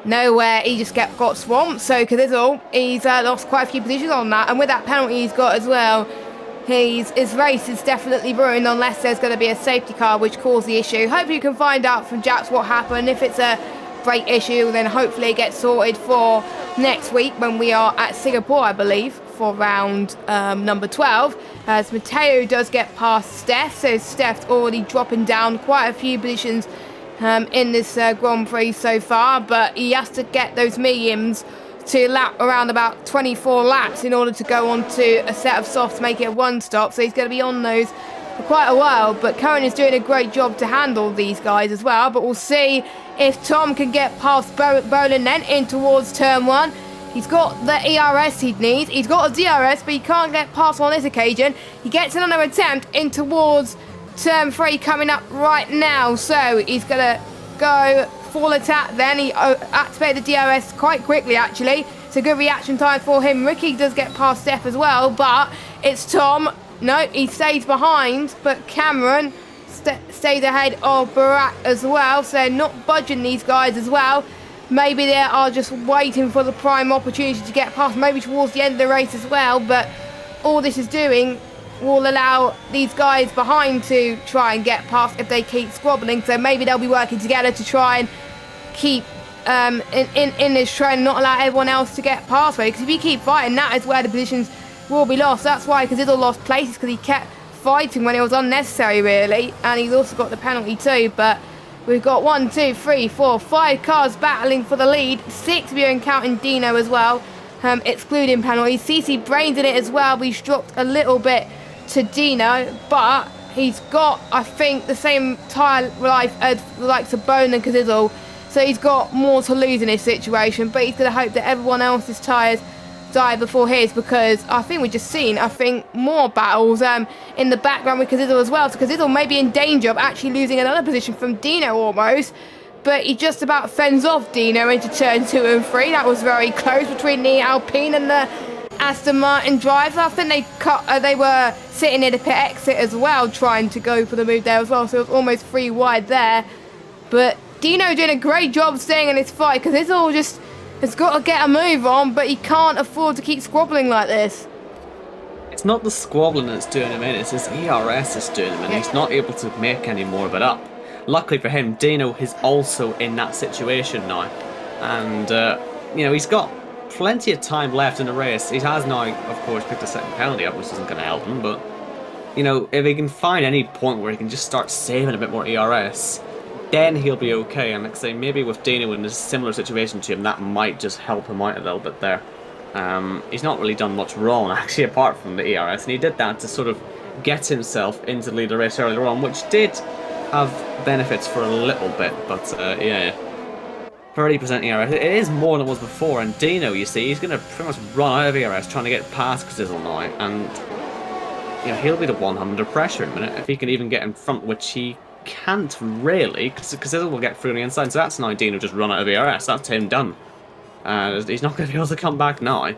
B: nowhere. He just got swamped, so Kzizzle, he's lost quite a few positions on that, and with that penalty he's got as well, his race is definitely ruined unless there's going to be a safety car which caused the issue. Hopefully you can find out from Jax what happened. If it's a brake issue, then hopefully it gets sorted for next week when we are at Singapore, I believe, for round number 12, as Matteo does get past Steph, so Steph's already dropping down quite a few positions in this Grand Prix so far, but he has to get those mediums to lap around about 24 laps in order to go on to a set of softs to make it a 1-stop, so he's going to be on those for quite a while. But Cohen is doing a great job to handle these guys as well, but we'll see if Tom can get past Bolin then in towards turn 1. He's got the ERS he'd need. He's got a DRS, but he can't get past on this occasion. He gets another attempt in towards turn 3 coming up right now. So he's going to go full attack then. He activated the DRS quite quickly, actually. It's a good reaction time for him. Ricky does get past Steph as well, but it's Tom. No, he stays behind, but Cameron stays ahead of Barak as well. So they're not budging these guys as well. Maybe they are just waiting for the prime opportunity to get past, maybe towards the end of the race as well, but all this is doing will allow these guys behind to try and get past if they keep squabbling, so maybe they'll be working together to try and keep in this train and not allow everyone else to get past me. Because if you keep fighting, that is where the positions will be lost. That's why Cazzizzle lost places, because he kept fighting when it was unnecessary, really. And he's also got the penalty too. But we've got 1, 2, 3, 4, 5 cars battling for the lead. 6 viewing counting Dino as well, excluding penalties. CC Brains in it as well. We've dropped a little bit to Dino, but he's got, I think, the same tyre life as the likes of Bone and Cazzizzle. So he's got more to lose in this situation, but he's going to hope that everyone else's tyres die before his, because I think we've just seen, more battles in the background with Cazzizzle as well. So Cazzizzle may be in danger of actually losing another position from Dino almost, but he just about fends off Dino into turn 2 and 3. That was very close between the Alpine and the Aston Martin driver. I think they were sitting near the pit exit as well, trying to go for the move there as well, so it was almost 3 wide there. But Dino doing a great job staying in this fight, because it's all just has got to get a move on, but he can't afford to keep squabbling like this.
F: It's not the squabbling that's doing him in, it's his ERS that's doing him in. He's not able to make any more of it up. Luckily for him, Dino is also in that situation now, and you know, he's got plenty of time left in the race. He has now, of course, picked a second penalty up, which isn't going to help him, but you know, if he can find any point where he can just start saving a bit more ERS, then he'll be okay. And like I say, maybe with Dino in a similar situation to him, that might just help him out a little bit there. He's not really done much wrong, actually, apart from the ERS, and he did that to sort of get himself into the lead of the race earlier on, which did have benefits for a little bit, but yeah. 30% ERS. It is more than it was before, and Dino, you see, he's going to pretty much run out of ERS trying to get past Cazzizzle now, and you know, he'll be the one under pressure in a minute if he can even get in front, which he can't really, because Cazzizzle will get through on the inside. So that's now Dino just run out of ERS. That's him done. He's not going to be able to come back now,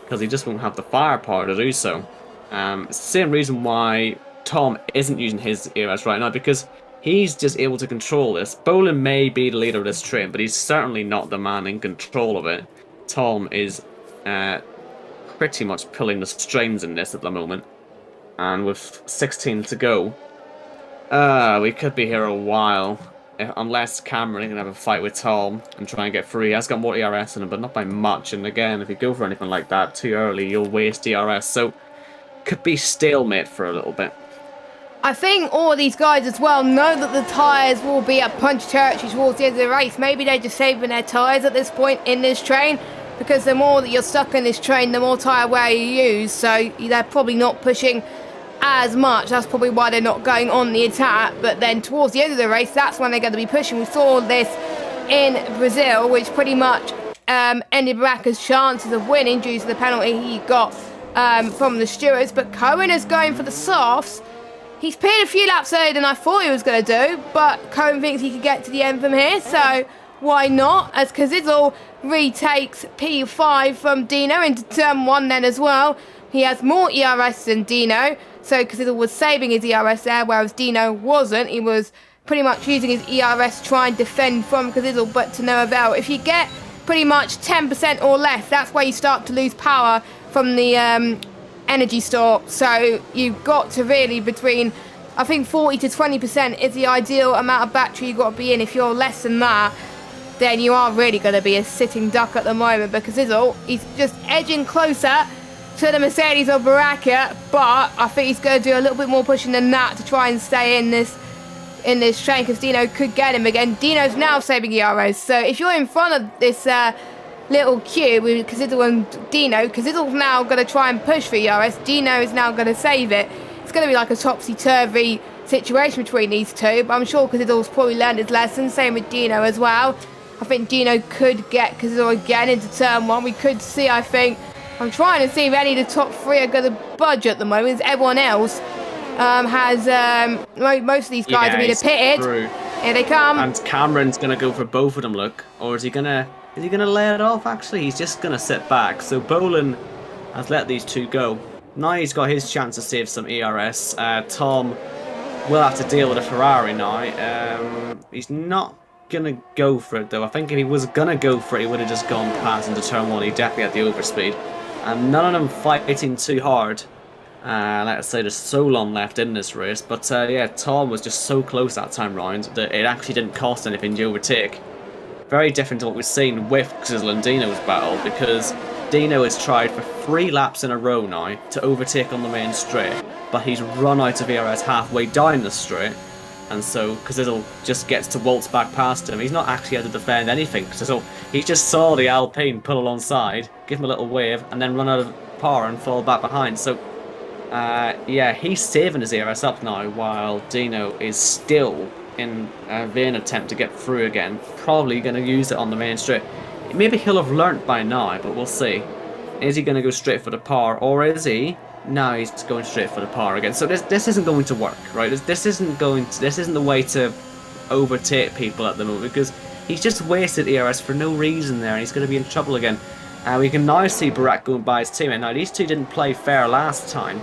F: because he just won't have the firepower to do so. It's the same reason why Tom isn't using his ERS right now, because he's just able to control this. Bolin may be the leader of this train, but he's certainly not the man in control of it. Tom is pretty much pulling the strings in this at the moment. And with 16 to go, we could be here a while. Unless Cameron can have a fight with Tom and try and get free. He has got more ERS in him, but not by much. And again, if you go for anything like that too early, you'll waste ERS. So, could be stalemate for a little bit.
B: I think all of these guys as well know that the tyres will be at punch territory towards the end of the race. Maybe they're just saving their tyres at this point in this train, because the more that you're stuck in this train, the more tyre wear you use. So they're probably not pushing as much. That's probably why they're not going on the attack. But then towards the end of the race, that's when they're going to be pushing. We saw this in Brazil, which pretty much ended Baraka's chances of winning due to the penalty he got from the stewards. But Cohen is going for the softs. He's pitted a few laps earlier than I thought he was going to do, but Cohen thinks he could get to the end from here, so why not? As Cazzizzle retakes P5 from Dino into turn 1 then as well. He has more ERS than Dino, so Cazzizzle was saving his ERS there, whereas Dino wasn't. He was pretty much using his ERS to try and defend from Cazzizzle, but to no avail. If you get pretty much 10% or less, that's where you start to lose power from the energy store. So you've got to really, between, I think 40 to 20% is the ideal amount of battery you've got to be in. If you're less than that, then you are really going to be a sitting duck at the moment, because he's just edging closer to the Mercedes of Baraka, but I think he's going to do a little bit more pushing than that to try and stay in this train, because Dino could get him again. Dino's now saving ERS, so if you're in front of this little queue with Cazzizzle and Dino, Cazzizzle's now going to try and push for ERS. Dino is now going to save it. It's going to be like a topsy-turvy situation between these two, but I'm sure Cazzizzle's probably learned his lesson. Same with Dino as well. I think Dino could get Cazzizzle again into turn 1. We could see, I think, I'm trying to see if any of the top 3 are going to budge at the moment. Everyone else has, most of these guys have been pitted.
F: Through.
B: Here they come.
F: And Cameron's going to go for both of them, look. Or is he going to lay it off? Actually, he's just going to sit back. So Bolin has let these two go. Now he's got his chance to save some ERS. Tom will have to deal with a Ferrari now. He's not going to go for it, though. I think if he was going to go for it, he would have just gone past into turn 1. He definitely had the overspeed. And none of them fighting too hard. Like I say, there's so long left in this race. But yeah, Tom was just so close that time round that it actually didn't cost anything to overtake. very different to what we've seen with Xizzle and Dino's battle, because Dino has tried for 3 laps in a row now to overtake on the main straight, but he's run out of ERS halfway down the straight, and so Xizzle just gets to waltz back past him. He's not actually had to defend anything. Xizzle, he just saw the Alpine pull alongside, give him a little wave, and then run out of power and fall back behind. So, yeah, he's saving his ERS up now, while Dino is still in a vain attempt to get through again. Probably going to use it on the main straight. Maybe he'll have learnt by now, but we'll see. Is he going to go straight for the power, or is he? No, he's going straight for the power again. So this isn't going to work, right? This isn't the way to overtake people at the moment, because he's just wasted ERS for no reason there, and he's going to be in trouble again. We can now see Barak going by his teammate. Now, these two didn't play fair last time.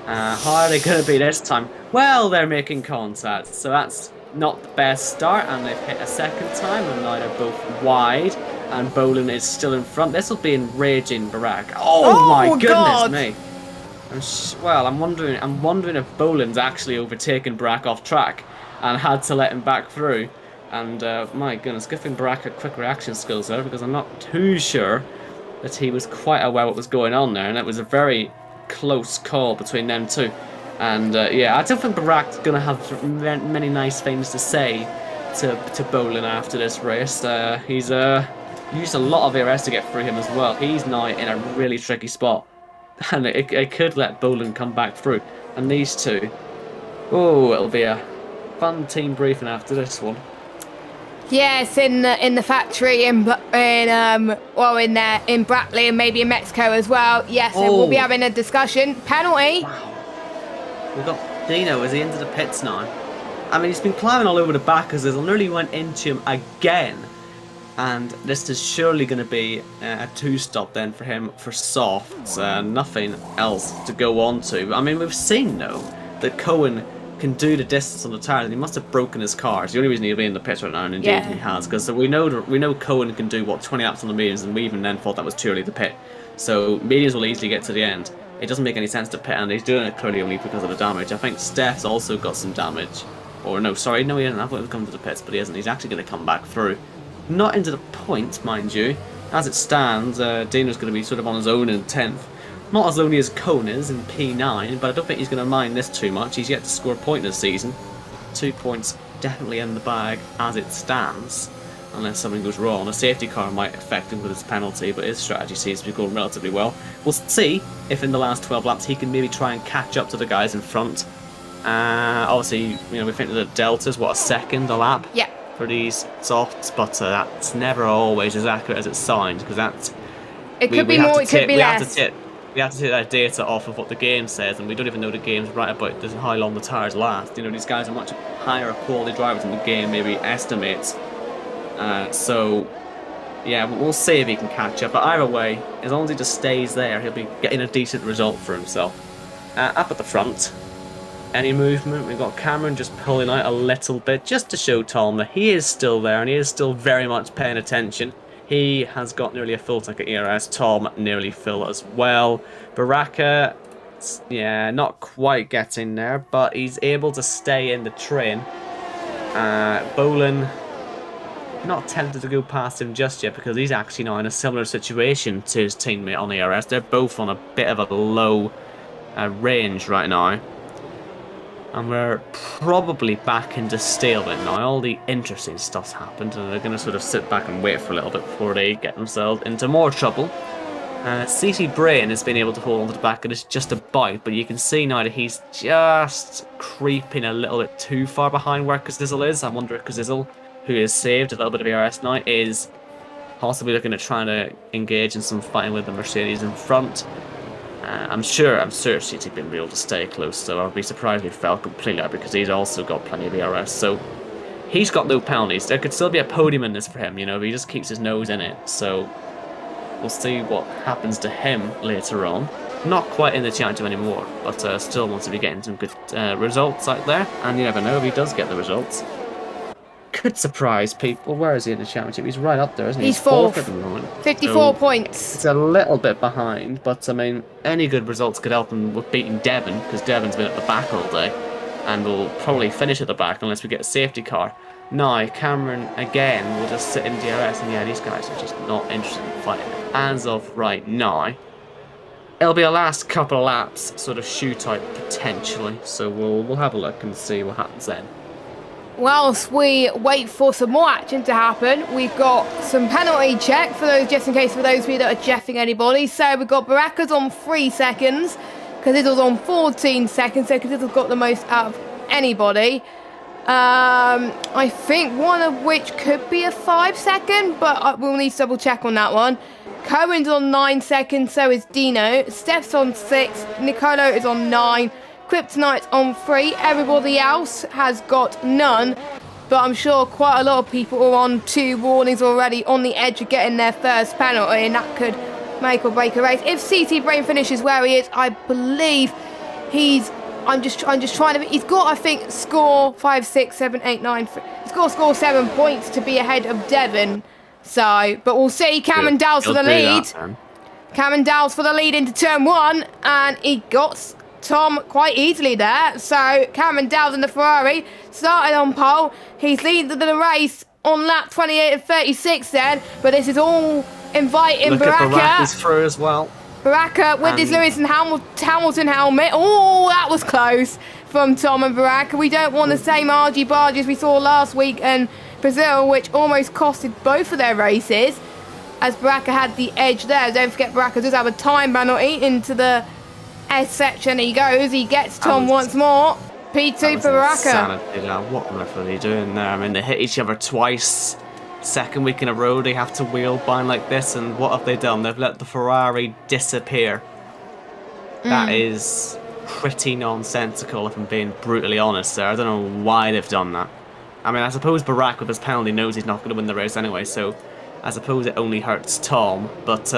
F: How are they going to be this time? Well, they're making contact, so that's not the best start, and they've hit a second time, and now they're both wide, and Bolin is still in front. This will be enraging Barak. Oh my goodness
B: God.
F: me! Well, I'm wondering if Bolin's actually overtaken Barak off track and had to let him back through. And my goodness, giving Barak a quick reaction skills there, because I'm not too sure that he was quite aware what was going on there, and it was a very close call between them two. And yeah, I don't think Barak's going to have many nice things to say to Bolin after this race. He's used a lot of ERS to get through him as well. He's now in a really tricky spot, and it could let Bolin come back through. And these two, oh, it'll be a fun team briefing after this one.
B: Yes, in the factory in Brackley and maybe in Mexico as well. Yes, so we'll be having a discussion. Penalty.
F: Wow. We've got Dino. Is he into the pits now? I mean, he's been climbing all over the back as Xizzle nearly went into him again. And this is surely going to be a 2-stop then for him for softs. Nothing else to go on to. I mean, we've seen, though, that Cohen can do the distance on the tires, and he must have broken his car. It's the only reason he'll be in the pits right now, and indeed he has, because we know Cohen can do, 20 laps on the mediums, and we even then thought that was too early to pit. So mediums will easily get to the end. It doesn't make any sense to pit, and he's doing it clearly only because of the damage. I think Steph's also got some damage. Or no, sorry, no, he hasn't. I thought he was coming to the pits, but he hasn't. He's actually going to come back through. Not into the point, mind you. As it stands, Dino's going to be sort of on his own in 10th. Not as lonely as Cohen is in P9, but I don't think he's going to mind this too much. He's yet to score a point this season. 2 points definitely in the bag as it stands, unless something goes wrong. A safety car might affect him with his penalty, but his strategy seems to be going relatively well. We'll see if in the last 12 laps he can maybe try and catch up to the guys in front. Obviously, we think that the delta's a second a lap for these softs, but that's never always as accurate as it sounds, because that's
B: it could be more, it could be less.
F: We have to take that data off of what the game says, and we don't even know the game's right about how long the tyres last. These guys are much higher quality drivers than the game maybe estimates. So, yeah, we'll see if he can catch up. But either way, as long as he just stays there, he'll be getting a decent result for himself. Up at the front, any movement? We've got Cameron just pulling out a little bit, just to show Tom that he is still there, and he is still very much paying attention. He has got nearly a full tank of ERS. Tom nearly full as well. Baraka, yeah, not quite getting there, but he's able to stay in the train. Bolin, not tempted to go past him just yet, because he's actually now in a similar situation to his teammate on ERS. They're both on a bit of a low range right now. And we're probably back into stalemate now. All the interesting stuff's happened, and they're going to sort of sit back and wait for a little bit before they get themselves into more trouble. CC Brain has been able to hold on to the back of this just about, but you can see now that he's just creeping a little bit too far behind where Xizzle is. I wonder if Xizzle, who has saved a little bit of ERS now, is possibly looking at trying to engage in some fighting with the Mercedes in front. I'm sure CT been able to stay close, so I'll be surprised if he fell completely out, because he's also got plenty of ERS. So he's got no penalties. There could still be a podium in this for him, if he just keeps his nose in it. So we'll see what happens to him later on. Not quite in the championship anymore, but still wants to be getting some good results out there. And you never know if he does get the results. Could surprise people. Where is he in the championship? He's right up there, isn't he?
B: He's fourth
F: at the moment.
B: 54 points.
F: It's a little bit behind, but I mean, any good results could help him with beating Devon, because Devon's been at the back all day, and will probably finish at the back unless we get a safety car. Now, Cameron, again, will just sit in DRS, and yeah, these guys are just not interested in fighting. As of right now, it'll be a last couple of laps sort of shootout, potentially. So we'll have a look and see what happens then.
B: Whilst we wait for some more action to happen, we've got some penalty check for those, just in case, for those of you that are jeffing anybody. So we've got Baraka's on 3 seconds, Cazizzel's on 14 seconds, so Cazizzel's got the most out of anybody. I think one of which could be a 5 second, but we'll need to double check on that one. Cohen's on 9 seconds, so is Dino. Steph's on 6, Nicolo is on 9. Kryptonite's on 3, everybody else has got none, but I'm sure quite a lot of people are on 2 warnings already, on the edge of getting their first penalty, and that could make or break a race. If CC Brain finishes where he is, I believe I'm just trying to, he's got, I think, score 5, 6, 7, 8, 9, he's got to score 7 points to be ahead of Devon, so, but we'll see. Cameron Dow's for the lead. Cameron Dow's for the lead into turn 1, and he got Tom quite easily there. So Cameron Dow's in the Ferrari, started on pole. He's leading the race on lap 28 and 36 then, but this is all inviting
F: Look
B: Baraka.
F: at Baraka's through as well.
B: Baraka with his Lewis and Hamilton helmet. Oh, that was close from Tom and Baraka. We don't want the same argy-bargy as we saw last week in Brazil, which almost costed both of their races, as Baraka had the edge there. Don't forget, Baraka does have a time penalty into the S section. He goes, he gets Tom once more. P2 for Baraka.
F: What on earth are they doing there? I mean, they hit each other twice. Second week in a row, they have to wheel bind like this, and what have they done? They've let the Ferrari disappear. That is pretty nonsensical, if I'm being brutally honest there. I don't know why they've done that. I mean, I suppose Baraka with his penalty knows he's not going to win the race anyway, so I suppose it only hurts Tom, but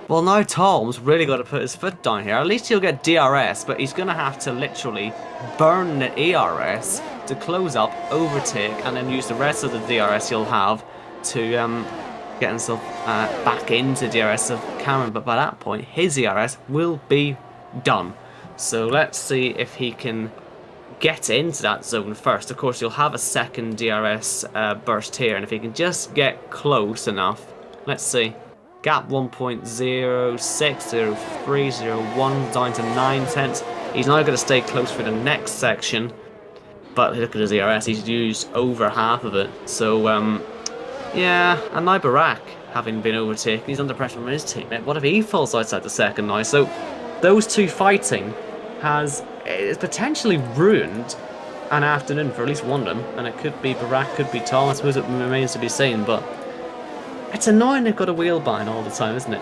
F: well, now Tom's really got to put his foot down here. At least he'll get DRS, but he's going to have to literally burn the ERS to close up, overtake, and then use the rest of the DRS he'll have to get himself back into DRS of Cameron. But by that point, his ERS will be done. So let's see if he can get into that zone first. Of course, you'll have a second DRS burst here, and if he can just get close enough, let's see. Gap 1.060301 down to 9/10. He's now going to stay close for the next section, but look at his ERS, he's used over half of it. So yeah, and now Barak, having been overtaken, he's under pressure from his teammate. What if he falls outside the second now? So those two fighting has potentially ruined an afternoon for at least one of them, and it could be Barak, could be Tom. I suppose it remains to be seen, but it's annoying they've got a wheel bind all the time, isn't it?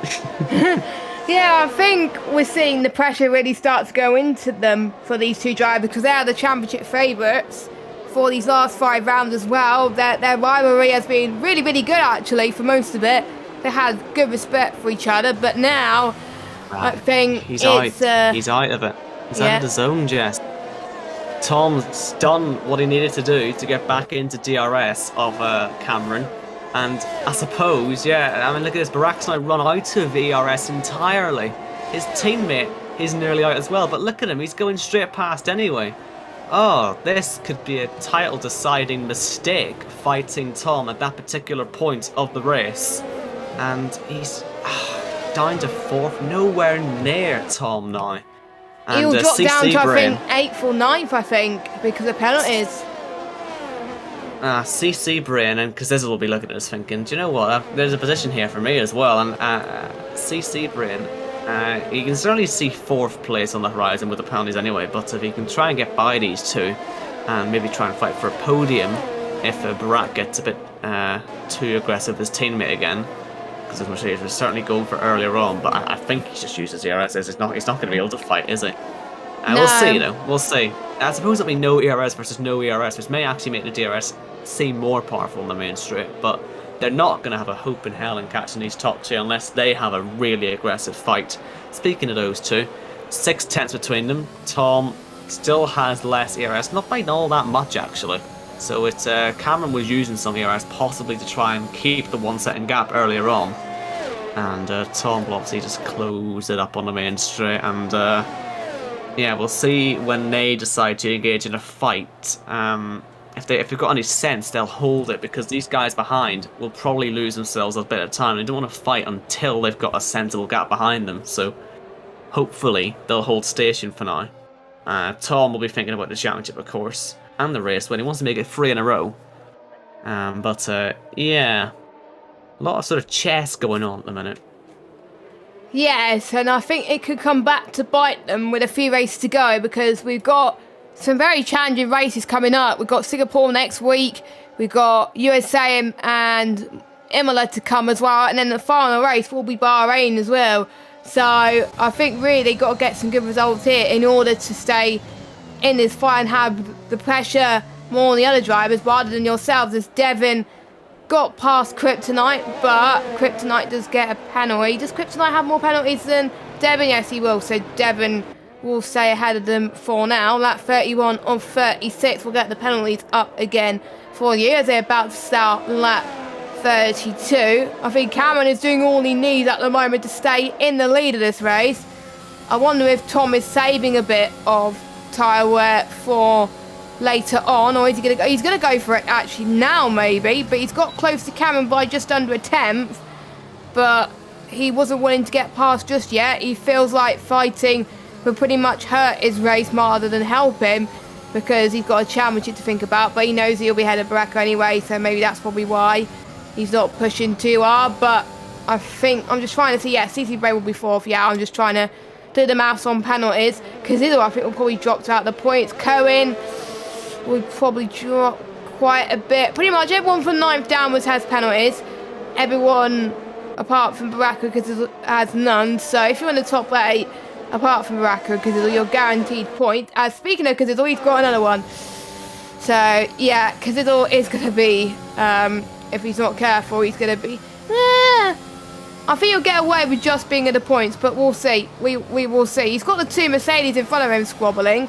B: Yeah, I think we're seeing the pressure really start to go into them for these two drivers, because they are the championship favourites for these last 5 rounds as well. Their rivalry has been really, really good actually for most of it. They had good respect for each other, but now I think
F: he's
B: it's
F: out. He's out of it. He's out of the zone, Jess. Tom's done what he needed to do to get back into DRS of Cameron. And I suppose, yeah, I mean, look at this. Barak's now run out of ERS entirely. His teammate is nearly out as well, but look at him. He's going straight past anyway. Oh, this could be a title-deciding mistake, fighting Tom at that particular point of the race. And he's down to 4th, nowhere near Tom now. And
B: he'll drop down to,
F: Brain,
B: I think, 8th or 9th, I think, because of penalties.
F: CC Brain and Kazizel will be looking at us thinking, do you know what, there's a position here for me as well. And CC Brain, you can certainly see 4th place on the horizon with the penalties anyway, but if he can try and get by these two and maybe try and fight for a podium if Barak gets a bit too aggressive with his teammate again, because as Mercedes was certainly going for earlier on, but I think he just uses the ERS. He's not going to be able to fight, is he?
B: No.
F: We'll see, though. We'll see. I suppose it'll be no ERS versus no ERS, which may actually make the DRS seem more powerful on the main straight, but they're not going to have a hope in hell in catching these top two unless they have a really aggressive fight. Speaking of those two, 6/10 between them. Tom still has less ERS, not by all that much actually. So it's Cameron was using some ERS possibly to try and keep the 1 second gap earlier on, and Tom will obviously just close it up on the main straight. And yeah, we'll see when they decide to engage in a fight. if they've got any sense, they'll hold it, because these guys behind will probably lose themselves a bit of time. They don't want to fight until they've got a sensible gap behind them. So hopefully they'll hold station for now. Tom will be thinking about the championship, of course, and the race when he wants to make it 3 in a row. Yeah, a lot of sort of chess going on at the minute.
B: Yes, and I think it could come back to bite them with a few races to go, because we've got some very challenging races coming up. We've got Singapore next week, we've got USA and Imola to come as well, and then the final race will be Bahrain as well. So I think really they've got to get some good results here in order to stay in this fight and have the pressure more on the other drivers rather than yourselves, as Devon got past Kryptonite, but Kryptonite does get a penalty. Does Kryptonite have more penalties than Devon? Yes, he will. So Devon will stay ahead of them for now. Lap 31 of 36 will get the penalties up again for you as they're about to start lap 32. I think Cameron is doing all he needs at the moment to stay in the lead of this race. I wonder if Tom is saving a bit of tyre wear for later on, or is he going to go? He's going to go for it actually now, maybe, but he's got close to Cameron by just under a tenth, but he wasn't willing to get past just yet. He feels like fighting would pretty much hurt his race rather than help him, because he's got a championship to think about, but he knows he'll be ahead of Baraka anyway, so maybe that's probably why he's not pushing too hard. But I think I'm just trying to see, yeah, CC Bray will be 4th. Yeah, I'm just trying to do the maths on penalties, because Izzo I think will probably drop out the points. Cohen would probably drop quite a bit. Pretty much everyone from 9th downwards has penalties. Everyone apart from Baraka, because he has none. So if you're in the top 8, apart from Baraka, because you're guaranteed points. Speaking of Kazizzle, he's got another one. So yeah, Kazizzle is going to be, if he's not careful, he's going to be... I think he'll get away with just being at the points, but we'll see. We will see. He's got the 2 Mercedes in front of him squabbling,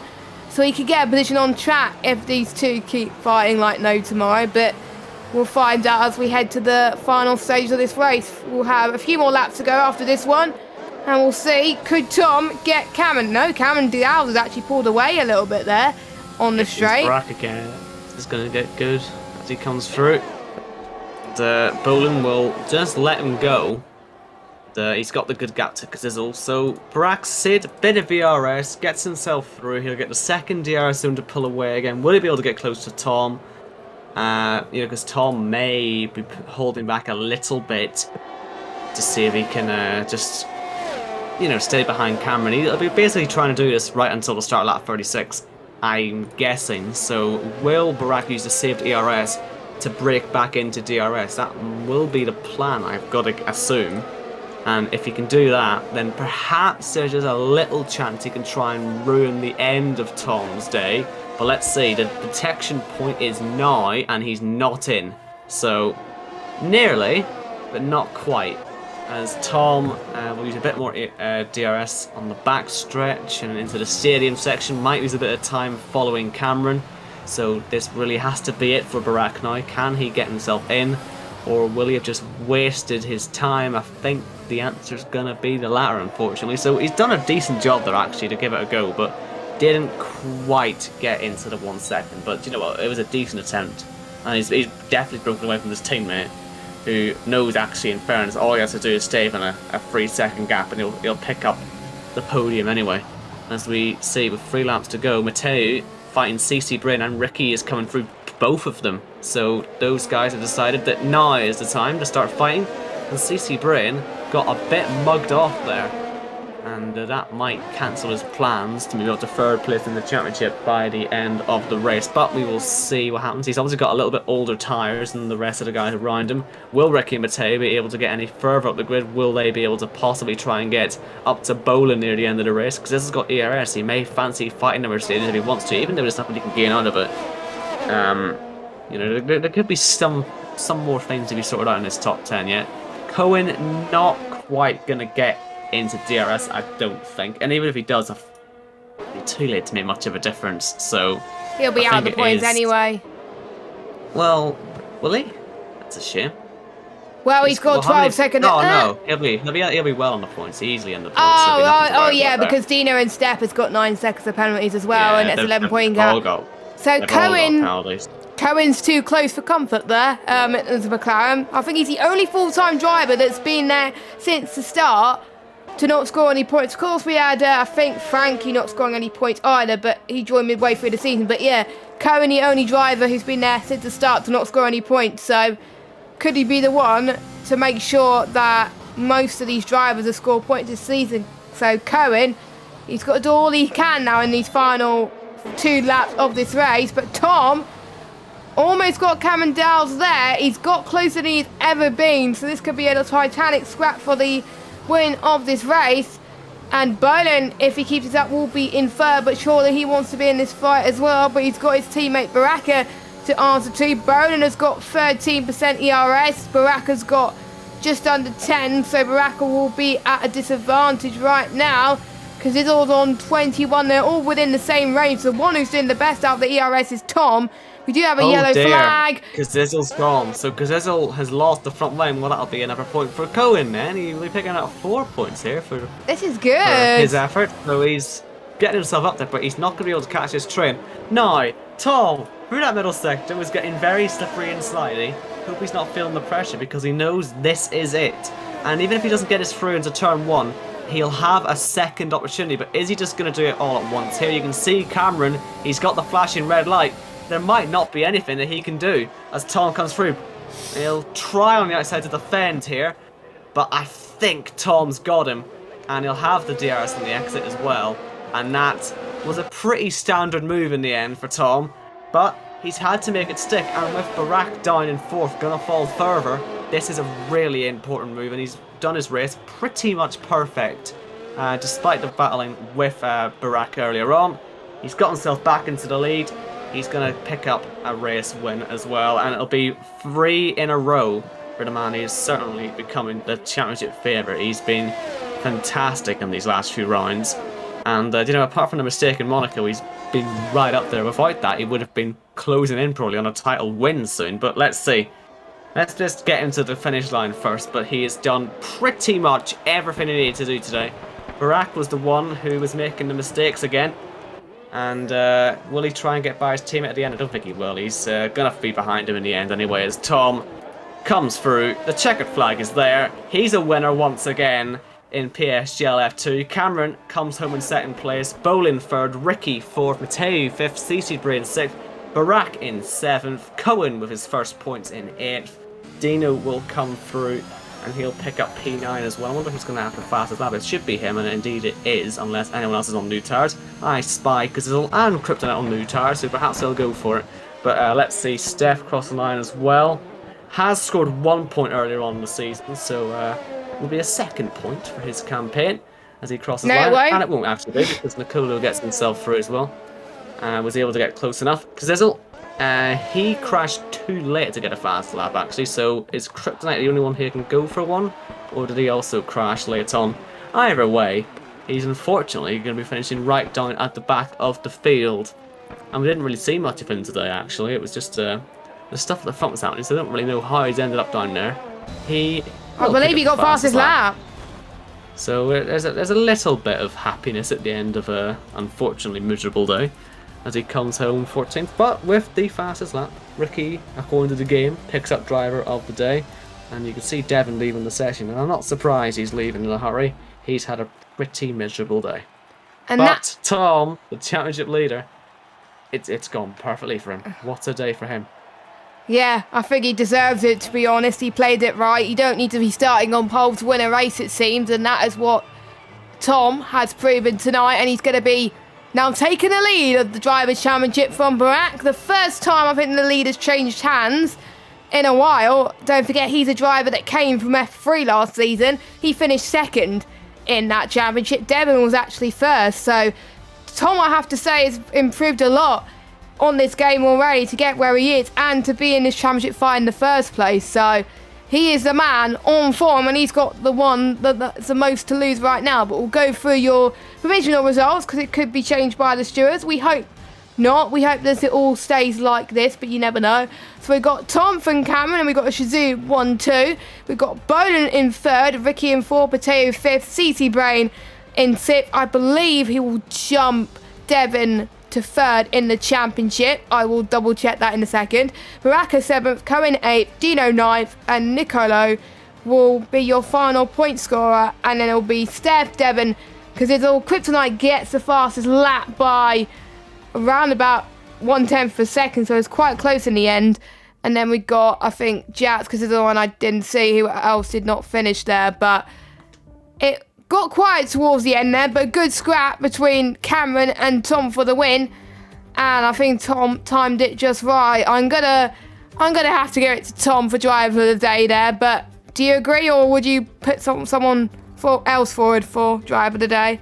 B: so he could get a position on track if these two keep fighting like no tomorrow. But we'll find out as we head to the final stage of this race. We'll have a few more laps to go after this one, and we'll see. Could Tom get Cameron? No, Cameron Diaz has actually pulled away a little bit there on the straight.
F: Baraka again is going to get good as he comes through. Bolin will just let him go. He's got the good gap to Kazizzle. So Barak Sid, bit of VRS, gets himself through. He'll get the second DRS zone to pull away again. Will he be able to get close to Tom? Because Tom may be holding back a little bit to see if he can just, stay behind Cameron. He'll be basically trying to do this right until the start of lap 36, I'm guessing. So will Barak use the saved ERS to break back into DRS? That will be the plan, I've got to assume. And if he can do that, then perhaps there's just a little chance he can try and ruin the end of Tom's day. But let's see, the detection point is now, and he's not in. So, nearly, but not quite. As Tom will use a bit more DRS on the back stretch and into the stadium section. Might lose a bit of time following Cameron. So this really has to be it for Barak now. Can he get himself in? Or will he have just wasted his time? I think the answer's going to be the latter, unfortunately. So he's done a decent job there, actually, to give it a go, but didn't quite get into the 1 second. But you know what? It was a decent attempt. And he's definitely broken away from his teammate, who knows, actually, in fairness, all he has to do is stay within a 3-second gap, and he'll pick up the podium anyway. As we see, with 3 laps to go, Mateo fighting CC Brain, and Ricky is coming through both of them. So those guys have decided that now is the time to start fighting, and CC Brain got a bit mugged off there, and that might cancel his plans to move on to 3rd place in the championship by the end of the race. But we will see what happens. He's obviously got a little bit older tyres than the rest of the guys around him. Will Ricky and Mateo be able to get any further up the grid? Will they be able to possibly try and get up to Bolin near the end of the race? Because this has got ERS. He may fancy fighting the Mercedes if he wants to, even though there's nothing he can gain out of it. There could be some more things to be sorted out in this top 10 yet. Cohen not quite going to get into DRS, I don't think. And even if he does, it'll be too late to make much of a difference. So
B: he'll be out of the points anyway.
F: Well, will he? That's a shame.
B: Well, he's got 12 seconds.
F: No, he'll be well on the points, easily on the points.
B: Oh yeah, because Dino and Steph has got 9 seconds of penalties as well, and it's 11 point gap.
F: Go.
B: So Cohen's too close for comfort there as a McLaren. I think he's the only full-time driver that's been there since the start to not score any points. Of course, we had, I think, Frankie not scoring any points either, but he joined midway through the season. But yeah, Cohen, the only driver who's been there since the start to not score any points. So could he be the one to make sure that most of these drivers have scored points this season? So Cohen, he's got to do all he can now in these final 2 laps of this race. But Tom almost got Cameron Dowles there. He's got closer than he's ever been. So this could be a Titanic scrap for the win of this race. And Bolan, if he keeps it up, will be in third. But surely he wants to be in this fight as well. But he's got his teammate Baraka to answer to. Bolan has got 13% ERS. Baraka's got just under 10. So Baraka will be at a disadvantage right now, because it's all on 21. They're all within the same range. The one who's doing the best out of the ERS is Tom. We do have a yellow flag.
F: Gazizzle's gone. So Gazizzle has lost the front line. Well, that'll be another point for Cohen then. He'll be picking up 4 points here for
B: This is good.
F: his effort. So he's getting himself up there, but he's not going to be able to catch his train. Now, Tom, through that middle sector, was getting very slippery and slidey. Hope he's not feeling the pressure, because he knows this is it. And even if he doesn't get us through into turn 1, he'll have a second opportunity. But is he just going to do it all at once? Here you can see Cameron. He's got the flashing red light. There might not be anything that he can do as Tom comes through. He'll try on the outside to defend here, but I think Tom's got him, and he'll have the DRS on the exit as well. And that was a pretty standard move in the end for Tom, but he's had to make it stick. And with Barak down in 4th, gonna fall further, this is a really important move, and he's done his race pretty much perfect. Despite the battling with Barak earlier on, he's got himself back into the lead. He's going to pick up a race win as well, and it'll be 3 in a row for the man who's certainly becoming the championship favourite. He's been fantastic in these last few rounds, and you know, apart from the mistake in Monaco, he's been right up there. Without that, he would have been closing in probably on a title win soon, but let's see. Let's just get him to the finish line first, but he has done pretty much everything he needed to do today. Barak was the one who was making the mistakes again. And will he try and get by his teammate at the end? I don't think he will. He's going to be behind him in the end anyway, as Tom comes through. The checkered flag is there. He's a winner once again in PSGL F2. Cameron comes home in 2nd place. Bolan 3rd. Ricky 4th. Mateo 5th. CC Brain 6th. Barak in 7th. Cohen with his first points in 8th. Dino will come through, and he'll pick up P9 as well. I wonder who's going to have the fastest lap. It should be him, and indeed it is, unless anyone else is on new tyres. I spy Gazizzle and Kryptonite on new tyres, so perhaps they'll go for it. But let's see, Steph crossed the line as well. Has scored 1 point earlier on in the season, so will be a 2nd point for his campaign as he crosses the line. And it won't actually be, because Nicolo gets himself through as well. Was able to get close enough. Gazizzle, he crashed too late to get a fast lap actually, so is Kryptonite the only one who can go for one, or did he also crash late on? Either way, he's unfortunately going to be finishing right down at the back of the field, and we didn't really see much of him today actually. It was just the stuff at the front was happening, so I don't really know how he's ended up down there. I
B: believe he got fastest lap.
F: So there's a little bit of happiness at the end of a unfortunately miserable day, as he comes home 14th, but with the fastest lap. Ricky, according to the game, picks up driver of the day, and you can see Devon leaving the session, and I'm not surprised he's leaving in a hurry. He's had a pretty miserable day. But Tom, the championship leader, it's gone perfectly for him. What a day for him.
B: Yeah, I think he deserves it, to be honest. He played it right. You don't need to be starting on pole to win a race, it seems, and that is what Tom has proven tonight, and he's going to be now taking the lead of the Drivers' Championship from Barak. The first time I think the lead has changed hands in a while. Don't forget, he's a driver that came from F3 last season. He finished 2nd in that championship. Devon was actually 1st. So Tom, I have to say, has improved a lot on this game already to get where he is and to be in this championship fight in the first place. So he is the man on form, and he's got the one that's the most to lose right now. But we'll go through your provisional results, because it could be changed by the stewards. We hope not. We hope that it all stays like this, but you never know. So we've got Tom from Cameron, and we've got a Shazoo 1-2. We've got Bolan in 3rd, Ricky in 4th, Pateo 5th, CC Brain in 6th. I believe he will jump Devon to 3rd in the championship. I will double check that in a second. Baraka 7th, Cohen 8th, Dino 9th, and Nicolo will be your final point scorer. And then it'll be Steph, Devon, because it's all Kryptonite gets the fastest lap by around about 1/10 of a second, so it's quite close in the end. And then we got, I think, Jats, because it's the one I didn't see who else did not finish there, but it got quiet towards the end there, but good scrap between Cameron and Tom for the win. And I think Tom timed it just right. I'm gonna have to give it to Tom for driver of the day there, but do you agree, or would you put someone else forward for driver of the day?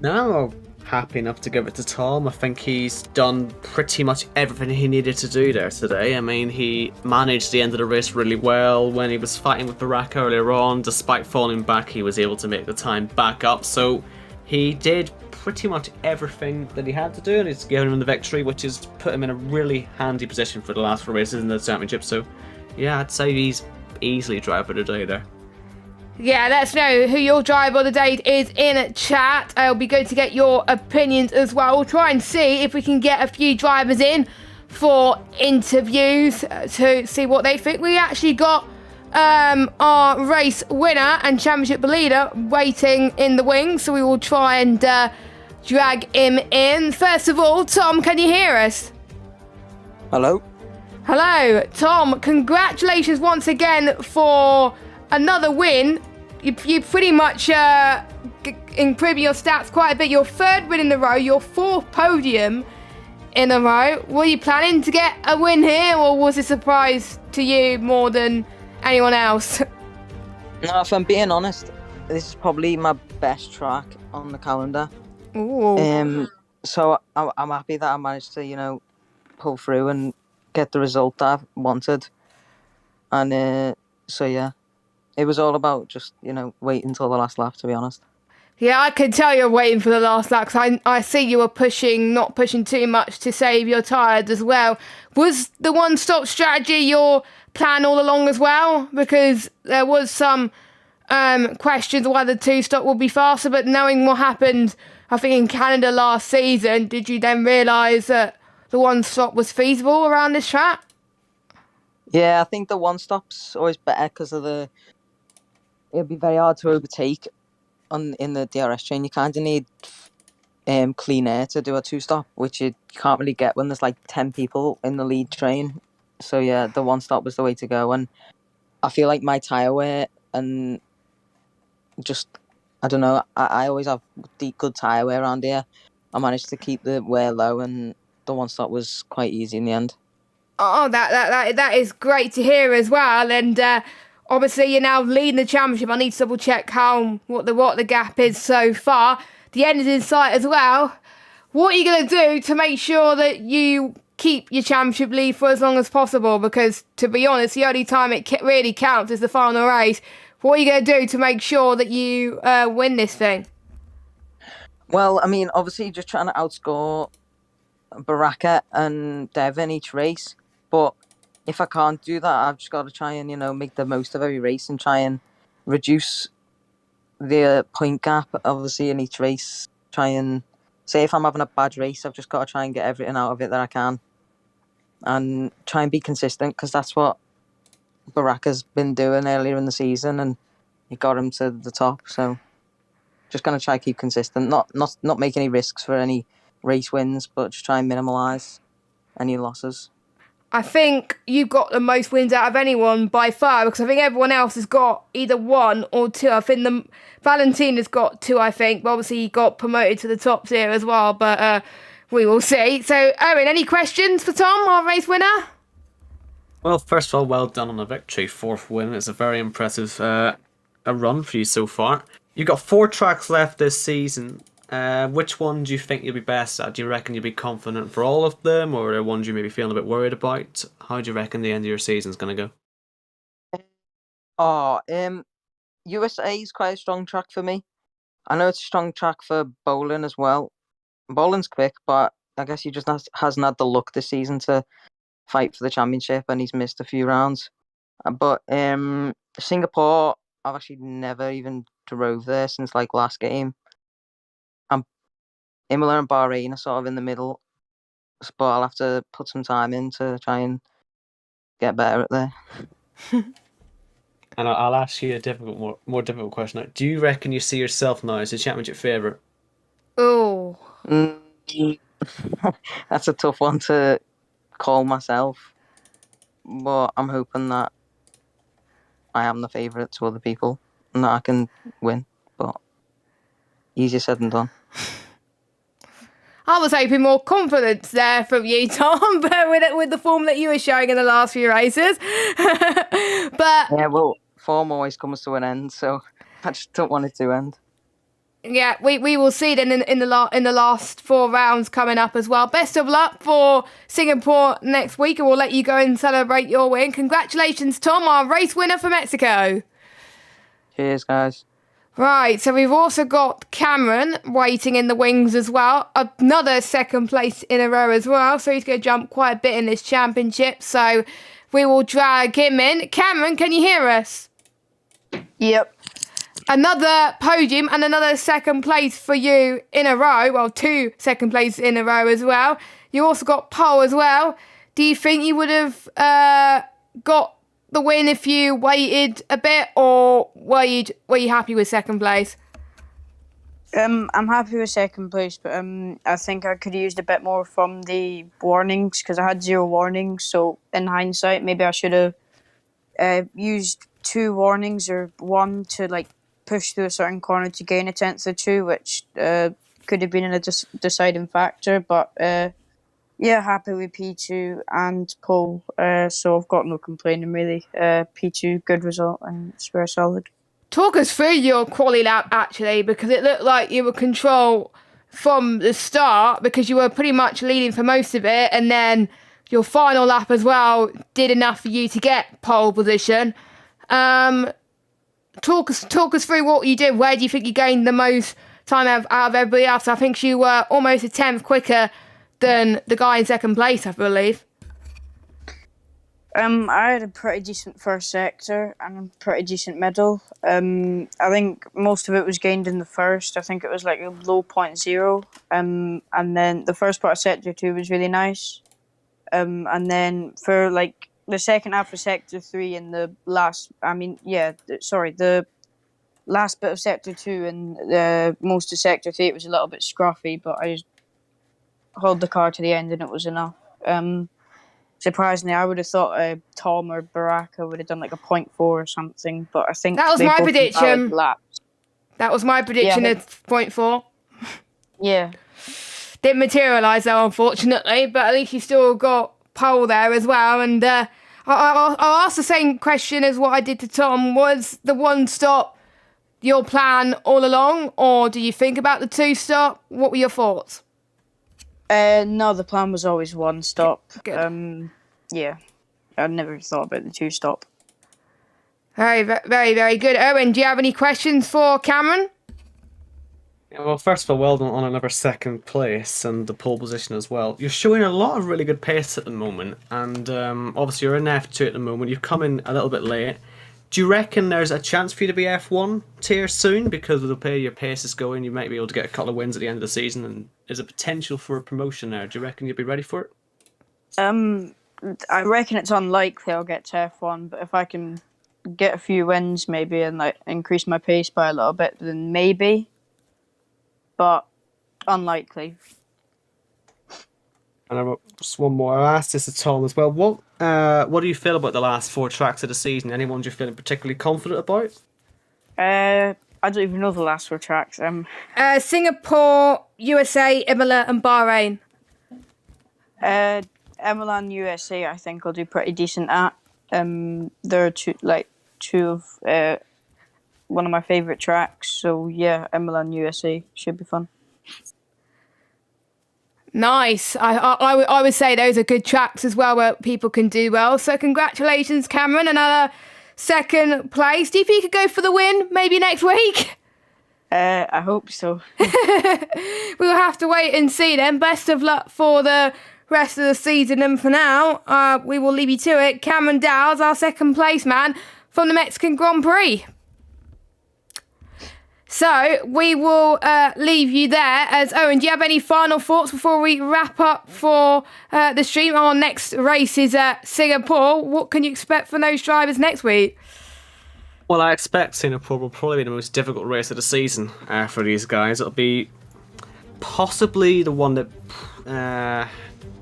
F: No, happy enough to give it to Tom. I think he's done pretty much everything he needed to do there today. I mean, he managed the end of the race really well. When he was fighting with Baraka earlier on, despite falling back, he was able to make the time back up. So he did pretty much everything that he had to do, and it's given him the victory, which has put him in a really handy position for the last 4 races in the championship. So yeah, I'd say he's easily driver of the day there.
B: Yeah, let us know who your driver of the day is in chat. It'll be good to get your opinions as well. We'll try and see if we can get a few drivers in for interviews to see what they think. We actually got our race winner and championship leader waiting in the wings, so we will try and drag him in. First of all, Tom, can you hear us?
G: Hello.
B: Hello, Tom. Congratulations once again for another win. You pretty much improving your stats quite a bit. Your 3rd win in a row, your 4th podium in a row. Were you planning to get a win here, or was it a surprise to you more than anyone else?
G: No, if I'm being honest, this is probably my best track on the calendar.
B: Ooh.
G: So I'm happy that I managed to, pull through and get the result that I wanted. And so yeah. It was all about just, waiting until the last lap, to be honest.
B: Yeah, I could tell you're waiting for the last lap, because I see you were not pushing too much to save your tyres as well. Was the one-stop strategy your plan all along as well? Because there was some questions why the two-stop would be faster, but knowing what happened, I think, in Canada last season, did you then realise that the one-stop was feasible around this track?
G: Yeah, I think the one-stop's always better because of it'll be very hard to overtake in the DRS chain. You kind of need clean air to do a two-stop, which you can't really get when there's like 10 people in the lead train. So yeah, the one-stop was the way to go. And I feel like my tyre wear and just, I don't know, I always have good tyre wear around here. I managed to keep the wear low, and the one-stop was quite easy in the end.
B: Oh, that is great to hear as well. And obviously, you're now leading the championship. I need to double check what the gap is so far. The end is in sight as well. What are you going to do to make sure that you keep your championship lead for as long as possible? Because, to be honest, the only time it really counts is the final race. What are you going to do to make sure that you win this thing?
G: Well, I mean, obviously, just trying to outscore Baraka and Devon each race. But if I can't do that, I've just got to try and, make the most of every race and try and reduce the point gap, obviously, in each race. Try and say if I'm having a bad race, I've just got to try and get everything out of it that I can. And try and be consistent, because that's what Baraka's been doing earlier in the season, and it got him to the top. So just going to try to keep consistent, not make any risks for any race wins, but just try and minimalise any losses.
B: I think you've got the most wins out of anyone by far, because I think everyone else has got either 1 or 2. I think Valentin has got 2, I think, but obviously he got promoted to the top tier as well, but we will see. So, Owen, any questions for Tom, our race winner?
F: Well, first of all, well done on the victory. 4th win. It's a very impressive a run for you so far. You've got 4 tracks left this season. Which one do you think you'll be best at? Do you reckon you'll be confident for all of them, or are there ones you may be feeling a bit worried about? How do you reckon the end of your season's going to
G: go? USA is quite a strong track for me. I know it's a strong track for Bowling as well. Bowling's quick, but I guess he just hasn't had the luck this season to fight for the championship, and he's missed a few rounds. But Singapore, I've actually never even drove there since last game. Imola and Bahrain are sort of in the middle, but I'll have to put some time in to try and get better at there.
F: And I'll ask you a more difficult question. Do you reckon you see yourself now as a championship favourite?
B: Oh.
G: That's a tough one to call myself, but I'm hoping that I am the favourite to other people and that I can win, but easier said than done.
B: I was hoping more confidence there from you, Tom, but with the form that you were showing in the last few races. But
G: Yeah, well, form always comes to an end, so I just don't want it to end.
B: yeah, we will see then in the last 4 rounds coming up as well. Best of luck for Singapore next week, and we'll let you go and celebrate your win. Congratulations, Tom, our race winner for Mexico.
G: Cheers, guys.
B: Right, so we've also got Cameron waiting in the wings as well. Another second place in a row as well, so he's going to jump quite a bit in this championship. So we will drag him in. Cameron, can you hear us?
H: Yep.
B: Another podium and another second place for you in a row. Well, 2 second place in a row as well. You also got pole as well. Do you think you would have got the win if you waited a bit, or were you happy with second place?
H: I'm happy with second place, but I think I could have used a bit more from the warnings because I had 0 warnings. So in hindsight, maybe I should have used 2 warnings or 1 to push through a certain corner to gain a tenth or 2, which could have been a deciding factor. But yeah, happy with P2 and pole. So I've got no complaining really. P2, good result, and it's very solid.
B: Talk us through your quali lap, actually, because it looked like you were control from the start because you were pretty much leading for most of it, and then your final lap as well did enough for you to get pole position. Talk us through what you did. Where do you think you gained the most time out of everybody else? I think you were almost a tenth quicker than the guy in second place, I believe.
H: I had a pretty decent first sector and a pretty decent middle. I think most of it was gained in the first. I think it was like a low 0.0. And then the first part of sector 2 was really nice. And then for the second half of sector 3 and the last, the last bit of sector 2 and most of sector 3, it was a little bit scruffy, but I just held the car to the end and it was enough. Surprisingly, I would have thought Tom or Baraka would have done like a 0.4 or something, but I think
B: that was
H: they
B: my
H: both
B: prediction.
H: laps.
B: That was my prediction at 0.4.
H: Yeah.
B: Didn't materialise though, unfortunately, but at least you still got pole there as well. And I'll ask the same question as what I did to Tom. Was the 1 stop your plan all along, or do you think about the 2 stop? What were your thoughts?
H: No, the plan was always 1 stop.
B: Good.
H: Yeah, I never thought about the 2 stop.
B: Very, very, very good. Owen, do you have any questions for Cameron?
F: Yeah, well, first of all, well done on another second place and the pole position as well. You're showing a lot of really good pace at the moment, and obviously you're in F2 at the moment. You've come in a little bit late. Do you reckon there's a chance for you to be F1 tier soon? Because of the way your pace is going, you might be able to get a couple of wins at the end of the season, and there's a potential for a promotion there. Do you reckon you'll be ready for it?
H: I reckon it's unlikely I'll get to F1, but if I can get a few wins maybe and increase my pace by a little bit, then maybe. But unlikely.
F: And just one more. I asked this to Tom as well. What do you feel about the last 4 tracks of the season? Any ones you're feeling particularly confident about?
H: I don't even know the last 4 tracks.
B: Singapore, USA, Imola, and Bahrain.
H: Imola and USA, I think I'll do pretty decent at. They're two of one of my favourite tracks. So yeah, Imola and USA should be fun.
B: Nice. I would say those are good tracks as well where people can do well. So congratulations, Cameron. Another second place. Do you think you could go for the win maybe next week?
H: I hope so.
B: We'll have to wait and see then. Best of luck for the rest of the season. And for now, we will leave you to it. Cameron Dowles, our second place man from the Mexican Grand Prix. So we will leave you there. As Owen, do you have any final thoughts before we wrap up for the stream? Our next race is Singapore. What can you expect from those drivers next week?
F: Well, I expect Singapore will probably be the most difficult race of the season for these guys. It'll be possibly the one that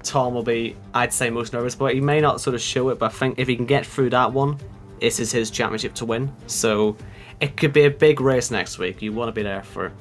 F: Tom will be, I'd say, most nervous, but he may not sort of show it. But I think if he can get through that one, this is his championship to win. So it could be a big race next week. You want to be there for it.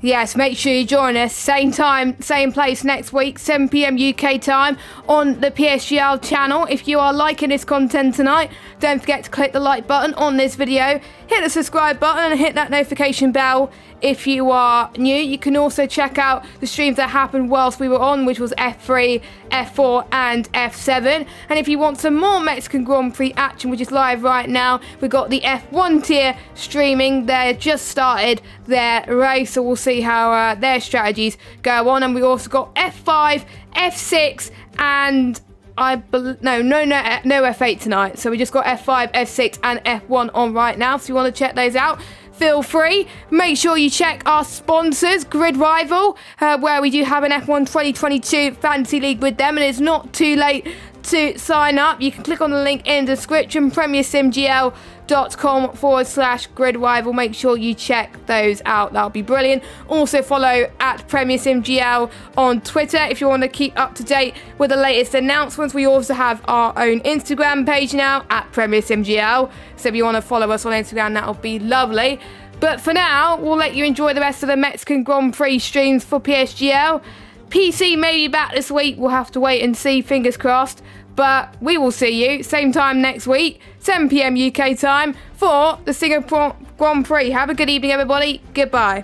B: Yes, make sure you join us. Same time, same place next week, 7 p.m. UK time on the PSGL channel. If you are liking this content tonight, don't forget to click the like button on this video, hit the subscribe button and hit that notification bell if you are new. You can also check out the streams that happened whilst we were on, which was F3, F4 and F7. And if you want some more Mexican Grand Prix action, which is live right now, we've got the F1 tier streaming. They just started their race, so we'll see how their strategies go on. And we also got F5, F6 and no F8 tonight. So we just got F5, F6 and F1 on right now. So if you want to check those out, feel free. Make sure you check our sponsors, Grid Rival, where we do have an F1 2022 Fantasy League with them, and it's not too late to sign up. You can click on the link in the description, premiersimgl.com/Grid Rival. Make sure you check those out. That'll be brilliant. Also follow at premiersimgl on Twitter if you want to keep up to date with the latest announcements. We also have our own Instagram page now at premiersimgl. So if you want to follow us on Instagram, that'll be lovely. But for now, we'll let you enjoy the rest of the Mexican Grand Prix streams for PSGL. PC may be back this week. We'll have to wait and see, fingers crossed. But we will see you same time next week, 7 p.m. UK time, for the Singapore Grand Prix. Have a good evening, everybody. Goodbye.